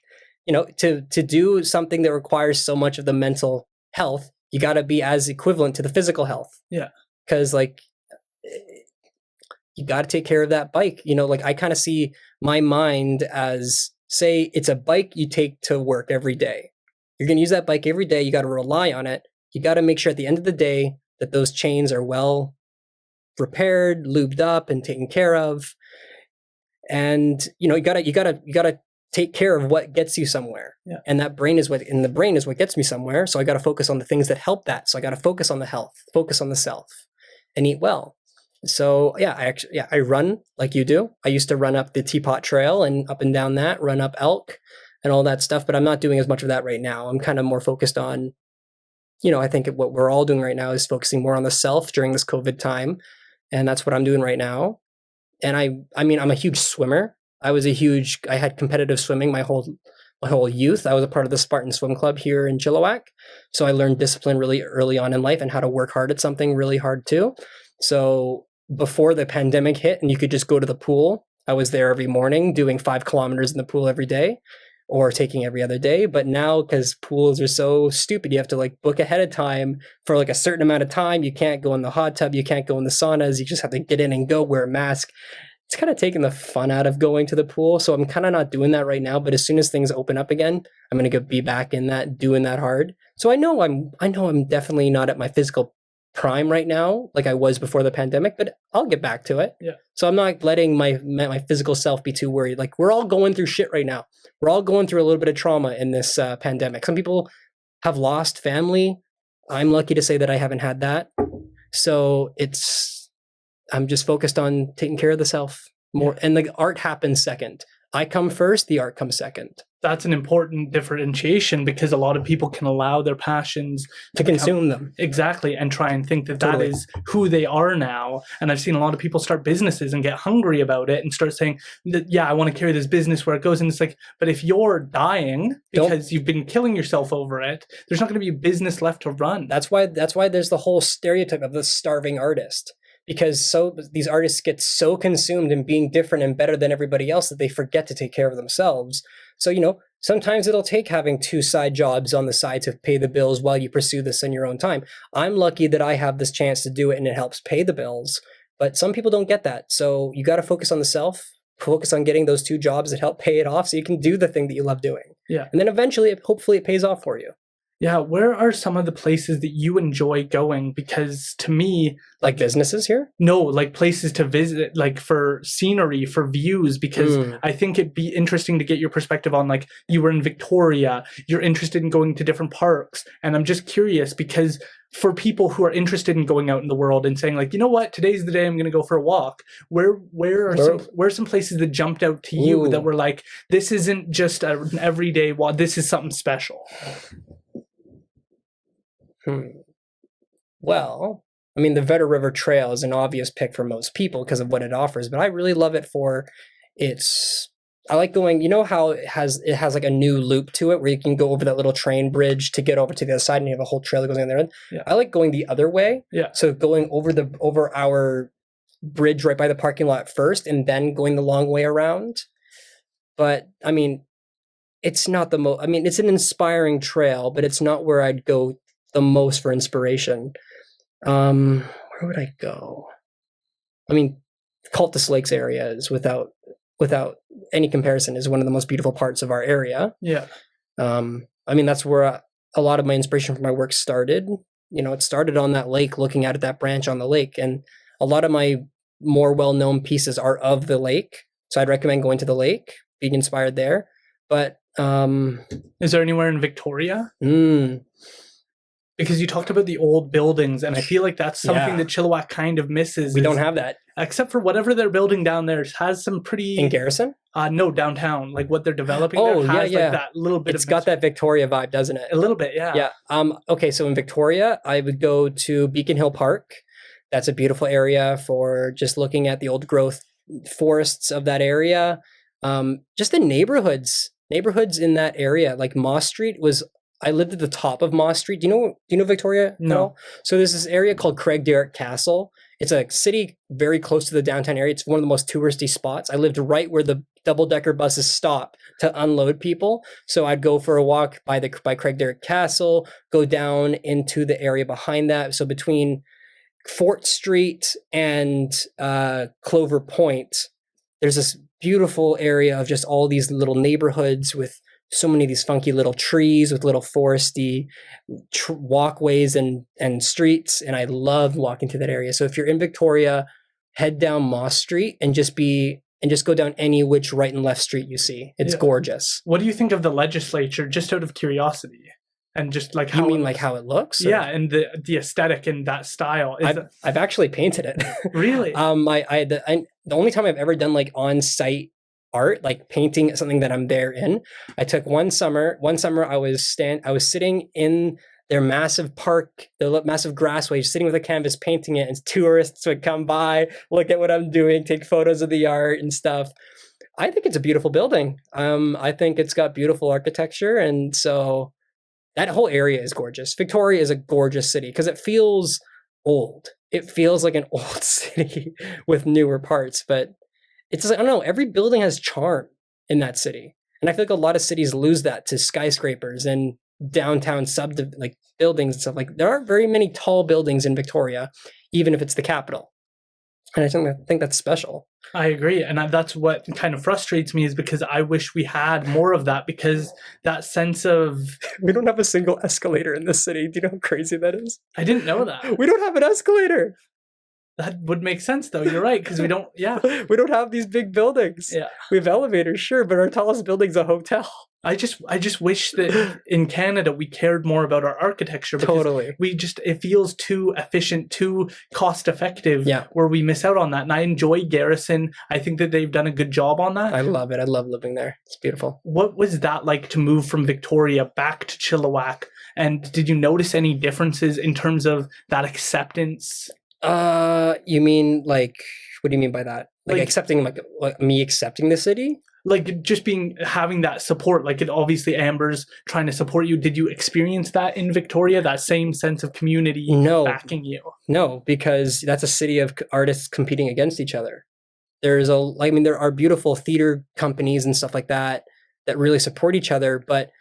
to do something that requires so much of the mental health, you got to be as equivalent to the physical health. Yeah. Because you got to take care of that bike. I kind of see my mind as, say, it's a bike you take to work every day. You're going to use that bike every day. You got to rely on it. You got to make sure at the end of the day that those chains are well repaired, lubed up, and taken care of. And you got to take care of what gets you somewhere. Yeah. And the brain is what gets me somewhere. So I got to focus on the things that help that. So I got to focus on the health, focus on the self, and eat well. So I run like you do. I used to run up the Teapot Trail and up and down that, run up Elk and all that stuff, but I'm not doing as much of that right now. I'm kind of more focused on, I think what we're all doing right now is focusing more on the self during this COVID time. And that's what I'm doing right now. And I'm a huge swimmer. I had competitive swimming my whole youth. I was a part of the Spartan Swim Club here in Chilliwack. So I learned discipline really early on in life and how to work hard at something really hard too. So before the pandemic hit and you could just go to the pool, I was there every morning doing 5 kilometers in the pool every day or taking every other day. But now, because pools are so stupid, you have to book ahead of time for a certain amount of time. You can't go in the hot tub. You can't go in the saunas. You just have to get in and go, wear a mask. It's kind of taking the fun out of going to the pool. So I'm kind of not doing that right now. But as soon as things open up again, I'm going to be back in that, doing that hard. So I know I'm definitely not at my physical prime right now like I was before the pandemic, but I'll get back to it. Yeah. So I'm not letting my physical self be too worried. We're all going through shit right now. We're all going through a little bit of trauma in this pandemic. Some people have lost family. I'm lucky to say that I haven't had that. So I'm just focused on taking care of the self more. And the art happens second. I come first, the art comes second. That's an important differentiation because a lot of people can allow their passions to consume them. Exactly. And try and think that Totally. that is who they are now. And I've seen a lot of people start businesses and get hungry about it and start saying that, yeah, I want to carry this business where it goes. And it's like, but if you're dying because you've been killing yourself over it, there's not going to be a business left to run. That's why there's the whole stereotype of the starving artist. Because these artists get so consumed in being different and better than everybody else that they forget to take care of themselves. So, sometimes it'll take having 2 side jobs on the side to pay the bills while you pursue this in your own time. I'm lucky that I have this chance to do it and it helps pay the bills. But some people don't get that. So you got to focus on the self, focus on getting those 2 jobs that help pay it off so you can do the thing that you love doing. Yeah. And then eventually, hopefully it pays off for you. Yeah, where are some of the places that you enjoy going? Because to me, like businesses here? No, like places to visit, like for scenery, for views, because I think it'd be interesting to get your perspective on, you were in Victoria, you're interested in going to different parks. And I'm just curious because for people who are interested in going out in the world and saying you know what, today's the day I'm going to go for a walk. Where are some places that jumped out to you that were this isn't just an everyday walk, this is something special? Well, the Vedder River Trail is an obvious pick for most people because of what it offers, but I really love it for I like going, how it has a new loop to it where you can go over that little train bridge to get over to the other side and you have a whole trail that goes in there. Yeah. I like going the other way. Yeah. So going over our bridge right by the parking lot first and then going the long way around. But I mean, it's not the most. I mean, it's an inspiring trail, but it's not where I'd go the most for inspiration. Where would I go? I mean, Cultus Lakes area is without any comparison is one of the most beautiful parts of our area. Yeah. I mean, that's where a lot of my inspiration for my work started. You know, it started on that lake, looking out at that branch on the lake, and a lot of my more well-known pieces are of the lake. So I'd recommend going to the lake, being inspired there. But is there anywhere in Victoria? Because you talked about the old buildings, and I feel like that's something that Chilliwack kind of misses. We don't have that. Except for whatever they're building down there has some pretty... In Garrison? No, downtown. Like what they're developing there has like that little bit It's got that Victoria vibe, doesn't it? A little bit, yeah. Yeah. Okay, so in Victoria, I would go to Beacon Hill Park. That's a beautiful area for just looking at the old growth forests of that area. Just the neighborhoods in that area, like Moss Street was... I lived at the top of Moss Street. Do you know Victoria? No. So there's this area called Craigdarroch Castle. It's a city very close to the downtown area. It's one of the most touristy spots. I lived right where the double-decker buses stop to unload people. So I'd go for a walk by Craigdarroch Castle, go down into the area behind that. So between Fort Street and Clover Point, there's this beautiful area of just all these little neighborhoods with so many of these funky little trees with little foresty walkways and streets. And I love walking through that area. So if you're in Victoria, head down Moss Street and just go down any which right and left street you see. It's gorgeous. What do you think of the legislature, just out of curiosity? And just like how... You mean like how it looks? Yeah, and the aesthetic and that style. I've actually painted it. Really? The only time I've ever done like on-site art, like painting something that I'm there in. I took one summer I was sitting in their massive park, the massive grassway, sitting with a canvas painting it, and tourists would come by, look at what I'm doing, take photos of the art and stuff. I think it's a beautiful building. I think it's got beautiful architecture, and so that whole area is gorgeous. Victoria is a gorgeous city because it feels old. It feels like an old city with newer parts, but it's like, I don't know, every building has charm in that city. And I feel like a lot of cities lose that to skyscrapers and downtown like buildings and stuff. Like there aren't very many tall buildings in Victoria, even if it's the capital. And I think that's special. I agree. And that's what kind of frustrates me, is because I wish we had more of that, because that sense of... We don't have a single escalator in this city. Do you know how crazy that is? I didn't know that. We don't have an escalator. That would make sense, though. You're right, because we don't... Yeah. We don't have these big buildings. Yeah. We have elevators, sure, but our tallest building's a hotel. I just wish that in Canada we cared more about our architecture. Totally. It feels too efficient, too cost effective, where we miss out on that. And I enjoy Garrison. I think that they've done a good job on that. I love it. I love living there. It's beautiful. What was that like to move from Victoria back to Chilliwack? And did you notice any differences in terms of that acceptance? You mean like, what do you mean by that? Like accepting, like me accepting the city? Like just having that support, like it obviously Amber's trying to support you. There you experience that in Victoria, that same sense of community backing you? No, because that's a city of artists competing against each other. There are beautiful theater companies and stuff like that really support each other. But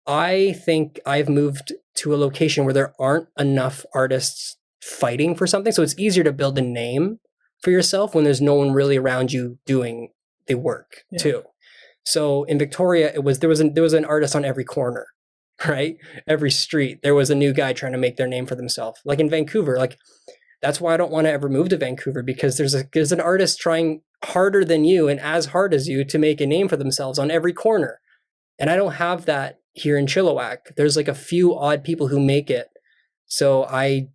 I think I've moved to a location where there aren't enough artists fighting for something. So it's easier to build a name for yourself when there's no one really around you doing the work too. So in Victoria, there was an artist on every corner, right? Every street, there was a new guy trying to make their name for themselves. Like in Vancouver, like that's why I don't want to ever move to Vancouver, because there's an artist trying harder than you and as hard as you to make a name for themselves on every corner. And I don't have that here in Chilliwack. There's like a few odd people who make it. So I'm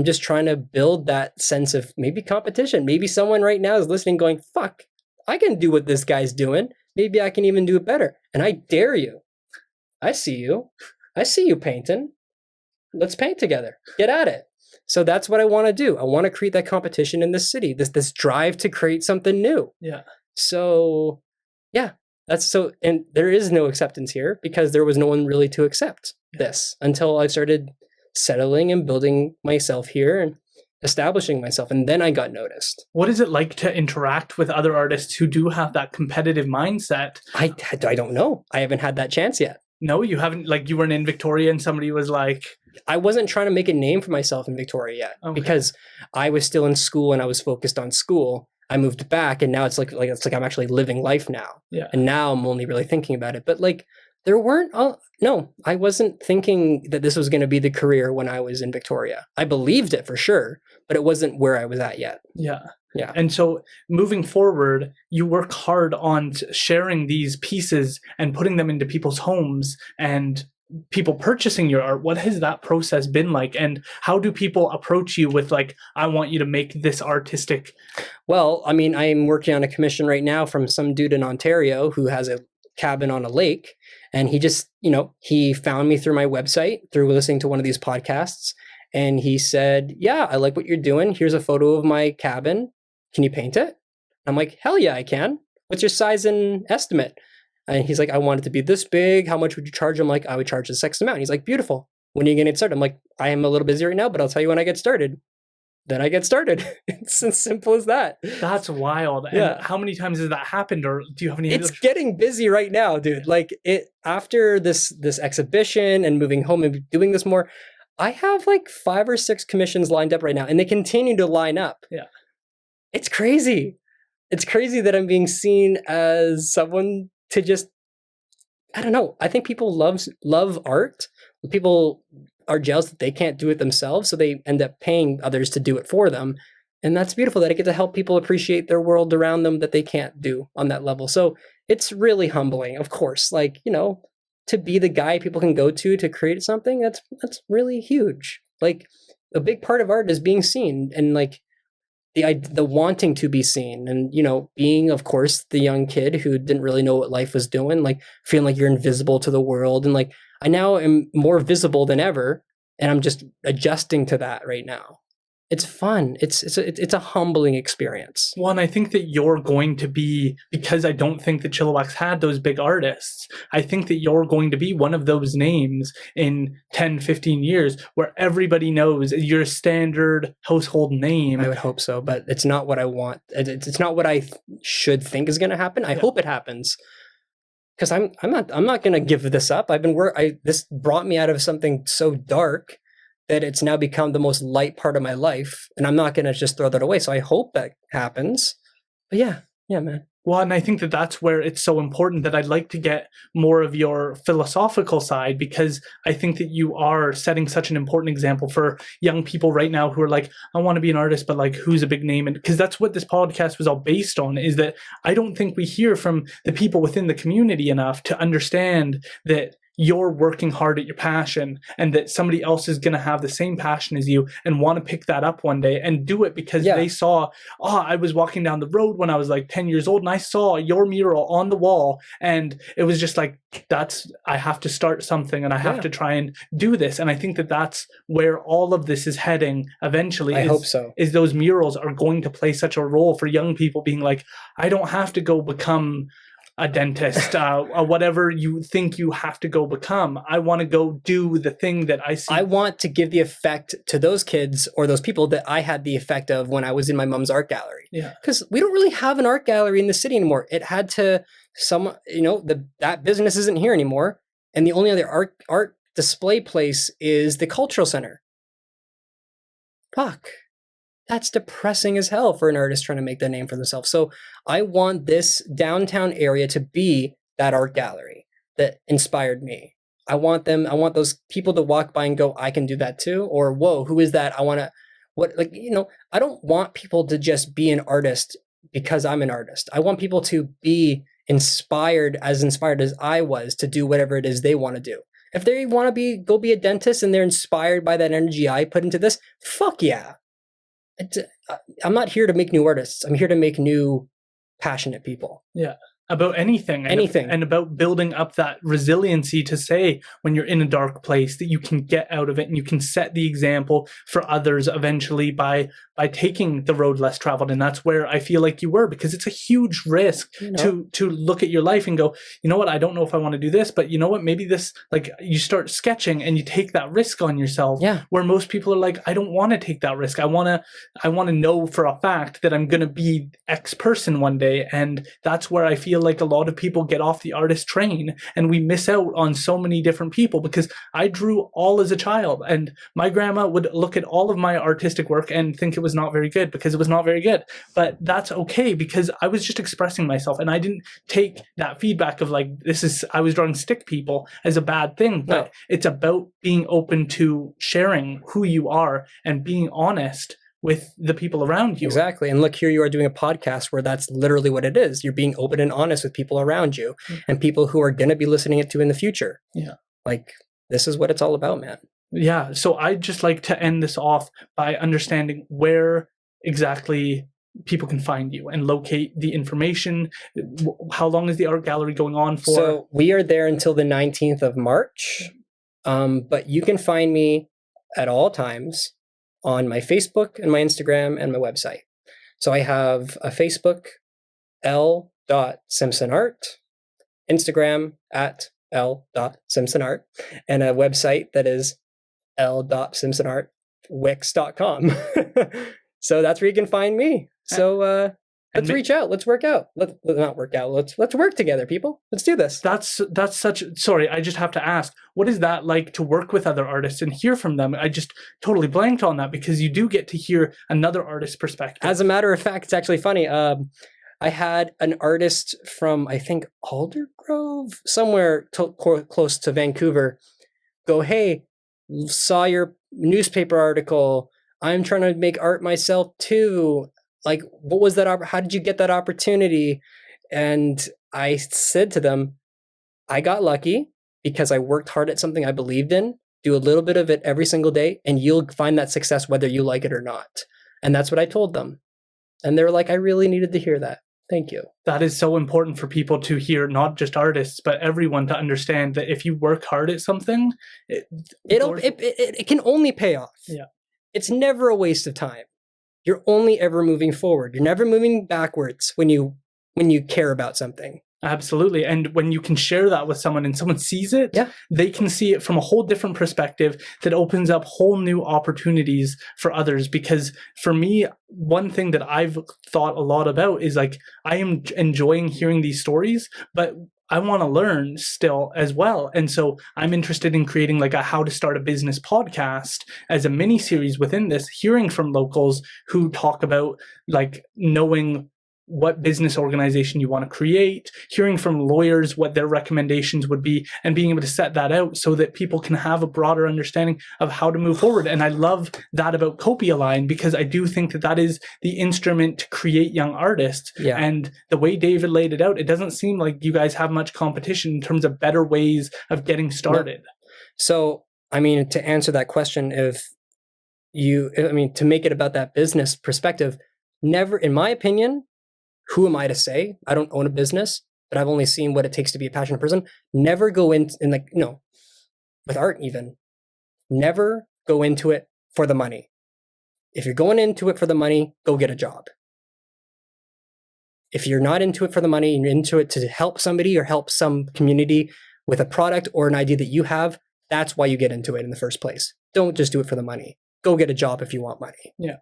just trying to build that sense of maybe competition. Maybe someone right now is listening going, fuck, I can do what this guy's doing. Maybe I can even do it better. And I dare you. I see you. I see you painting. Let's paint together. Get at it. So that's what I want to do. I want to create that competition in this city, this drive to create something new. Yeah. So yeah, and there is no acceptance here because there was no one really to accept this until I started settling and building myself here. And establishing myself, and then I got noticed. What is it like to interact with other artists who do have that competitive mindset? I don't know. I haven't had that chance yet. No, you haven't. Like, you weren't in Victoria and somebody was like, I wasn't trying to make a name for myself in Victoria yet, because I was still in school and I was focused on school. I moved back, and now it's like I'm actually living life now. Yeah. And now I'm only really thinking about it. But like, there weren't no, I wasn't thinking that this was going to be the career when I was in Victoria. I believed it for sure, but it wasn't where I was at yet. Yeah. Yeah. And so moving forward, you work hard on sharing these pieces and putting them into people's homes and people purchasing your art. What has that process been like? And how do people approach you with like, I want you to make this artistic? Well, I mean, I'm working on a commission right now from some dude in Ontario who has a cabin on a lake. And he just, he found me through my website, through listening to one of these podcasts. And he said, yeah, I like what you're doing. Here's a photo of my cabin. Can you paint it? I'm like, hell yeah, I can. What's your size and estimate? And he's like, I want it to be this big. How much would you charge? I'm like, I would charge this X amount. He's like, beautiful. When are you going to get started? I'm like, I am a little busy right now, but I'll tell you when I get started. Then I get started. It's as simple as that. That's wild. And Yeah. how many times has that happened? Or do you have any? It's getting busy right now, dude. Like after this exhibition and moving home and doing this more, I have like 5 or 6 commissions lined up right now, and they continue to line up. Yeah. It's crazy. It's crazy that I'm being seen as someone to just, I don't know. I think people love art. People are jealous that they can't do it themselves, so they end up paying others to do it for them. And that's beautiful that I get to help people appreciate their world around them that they can't do on that level. So it's really humbling, of course. Like, to be the guy people can go to create something, that's really huge. Like, a big part of art is being seen, and like the wanting to be seen, and being, of course, the young kid who didn't really know what life was doing, like feeling like you're invisible to the world. And like, I now am more visible than ever, and I'm just adjusting to that right now. It's fun. It's a humbling experience. Well, and I think that you're going to be, because I don't think that Chilliwack's had those big artists, I think that you're going to be one of those names in 10, 15 years where everybody knows you're a standard household name. I would hope so, but it's not what I want. It's not what I should think is going to happen. I hope it happens, because I'm not going to give this up. This brought me out of something so dark that it's now become the most light part of my life, and I'm not going to just throw that away. So I hope that happens. But yeah, man. Well, and I think that that's where it's so important that I'd like to get more of your philosophical side, because I think that you are setting such an important example for young people right now who are like, I want to be an artist, but like, who's a big name? And because that's what this podcast was all based on, is that I don't think we hear from the people within the community enough to understand that you're working hard at your passion, and that somebody else is going to have the same passion as you and want to pick that up one day and do it because they saw, I was walking down the road when I was like 10 years old and I saw your mural on the wall, and it was just like, I have to start something, and I have to try and do this. And I think that that's where all of this is heading eventually. I hope so. Is those murals are going to play such a role for young people being like, I don't have to go become a dentist, whatever you think you have to go become. I want to go do the thing that I see. I want to give the effect to those kids or those people that I had the effect of when I was in my mom's art gallery. Yeah. Because we don't really have an art gallery in the city anymore. It had to, that business isn't here anymore. And the only other art display place is the Cultural Centre. Fuck. That's depressing as hell for an artist trying to make that name for themselves. So I want this downtown area to be that art gallery that inspired me. I want those people to walk by and go, I can do that too. Or, whoa, who is that? I don't want people to just be an artist because I'm an artist. I want people to be inspired as I was to do whatever it is they want to do. If they want to go be a dentist and they're inspired by that energy I put into this, fuck yeah. I'm not here to make new artists. I'm here to make new, passionate people. Yeah. About anything. Anything. And about building up that resiliency to say when you're in a dark place that you can get out of it and you can set the example for others eventually by by taking the road less traveled. And that's where I feel like you were, because it's a huge risk to look at your life and go, you know what, I don't know if I want to do this, but you know what, maybe this, like, you start sketching and you take that risk on yourself. Yeah. Where most people are like, I don't want to take that risk. I want to know for a fact that I'm going to be X person one day. And that's where I feel like a lot of people get off the artist train, and we miss out on so many different people, because I drew all as a child, and my grandma would look at all of my artistic work and think it was not very good because it was not very good. But that's okay, because I was just expressing myself, and I didn't take that feedback of like, I was drawing stick people as a bad thing. But it's about being open to sharing who you are and being honest with the people around you. Exactly. And look, here you are doing a podcast where that's literally what it is. You're being open and honest with people around you and people who are going to be listening to in the future. Yeah. Like, this is what it's all about, man. Yeah. So I'd just like to end this off by understanding where exactly people can find you and locate the information. How long is the art gallery going on for? So we are there until the 19th of March. But you can find me at all times on my Facebook and my Instagram and my website. So I have a Facebook, l.simpsonart, Instagram at l.simpsonart, and a website that is l.simpsonart.wix.com. So that's where you can find me. So let's reach out. Let's work out. Let's not work out. Let's work together, people. Let's do this. That's such. Sorry, I just have to ask. What is that like to work with other artists and hear from them? I just totally blanked on that, because you do get to hear another artist's perspective. As a matter of fact, it's actually funny. I had an artist from, I think, Aldergrove, somewhere close to Vancouver, go, "Hey, saw your newspaper article. I'm trying to make art myself too. Like, what was that? How did you get that opportunity?" And I said to them, I got lucky because I worked hard at something I believed in, do a little bit of it every single day, and you'll find that success whether you like it or not. And that's what I told them. And they're like, I really needed to hear that. Thank you. That is so important for people to hear, not just artists, but everyone, to understand that if you work hard at something, it can only pay off. Yeah. It's never a waste of time. You're only ever moving forward. You're never moving backwards when you care about something. Absolutely. And when you can share that with someone and someone sees it, they can see it from a whole different perspective that opens up whole new opportunities for others. Because for me, one thing that I've thought a lot about is like, I am enjoying hearing these stories, but I want to learn still as well. And so I'm interested in creating like a how to start a business podcast as a mini series within this, hearing from locals who talk about like knowing what business organization you want to create, hearing from lawyers what their recommendations would be, and being able to set that out so that people can have a broader understanding of how to move forward. And I love that about Kopialine, because I do think that that is the instrument to create young artists. Yeah. And the way David laid it out, it doesn't seem like you guys have much competition in terms of better ways of getting started. No. So, I mean, to answer that question, to make it about that business perspective, never, in my opinion, who am I to say? I don't own a business, but I've only seen what it takes to be a passionate person. Never go in with art even, never go into it for the money. If you're going into it for the money, go get a job. If you're not into it for the money, you're into it to help somebody or help some community with a product or an idea that you have, that's why you get into it in the first place. Don't just do it for the money. Go get a job if you want money. Yeah.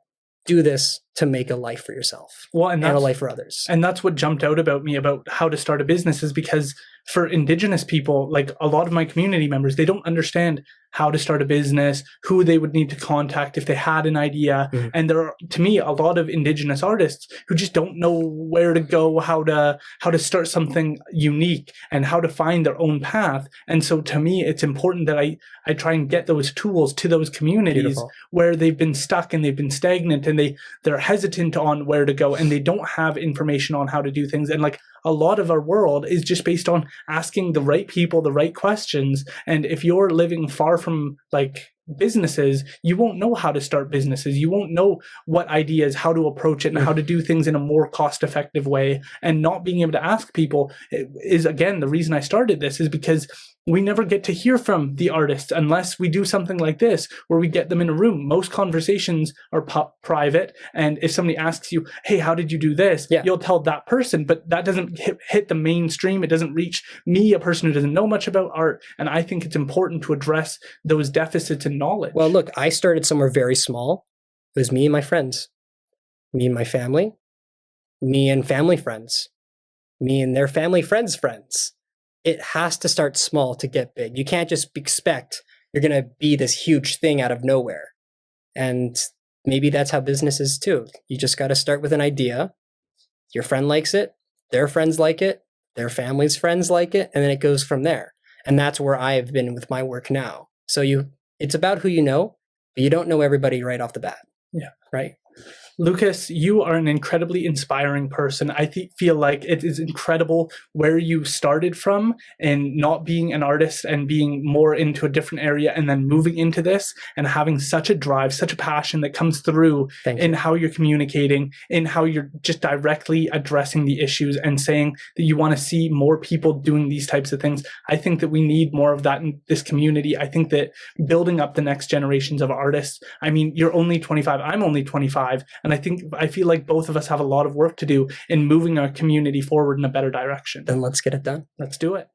Do this to make a life for yourself and a life for others. And that's what jumped out about me about how to start a business, is because for Indigenous people, like a lot of my community members, they don't understand how to start a business, who they would need to contact if they had an idea. Mm-hmm. And there are, to me, a lot of Indigenous artists who just don't know where to go, how to start something unique and how to find their own path. And so to me, it's important that I try and get those tools to those communities where they've been stuck and they've been stagnant and they're hesitant on where to go and they don't have information on how to do things. And like a lot of our world is just based on asking the right people the right questions. And if you're living far from like businesses, you won't know how to start businesses. You won't know what ideas, how to approach it, and how to do things in a more cost-effective way. And not being able to ask people is, again, the reason I started this, is because we never get to hear from the artists unless we do something like this, where we get them in a room. Most conversations are private. And if somebody asks you, hey, how did you do this? You'll tell that person, but that doesn't hit the mainstream. It doesn't reach me, a person who doesn't know much about art. And I think it's important to address those deficits in knowledge. Well, look, I started somewhere very small. It was me and my friends, me and my family, me and family friends, me and their family friends' friends. It has to start small to get big. You can't just expect you're going to be this huge thing out of nowhere. And maybe that's how business is too. You just got to start with an idea. Your friend likes it. Their friends like it. Their family's friends like it. And then it goes from there. And that's where I've been with my work now. So it's about who you know, but you don't know everybody right off the bat. Yeah. Right? Lucas, you are an incredibly inspiring person. I feel like it is incredible where you started from, and not being an artist and being more into a different area and then moving into this and having such a drive, such a passion that comes through in how you're communicating, in how you're just directly addressing the issues and saying that you want to see more people doing these types of things. I think that we need more of that in this community. I think that building up the next generations of artists, I mean, you're only 25, I'm only 25. And I feel like both of us have a lot of work to do in moving our community forward in a better direction. Then let's get it done. Let's do it.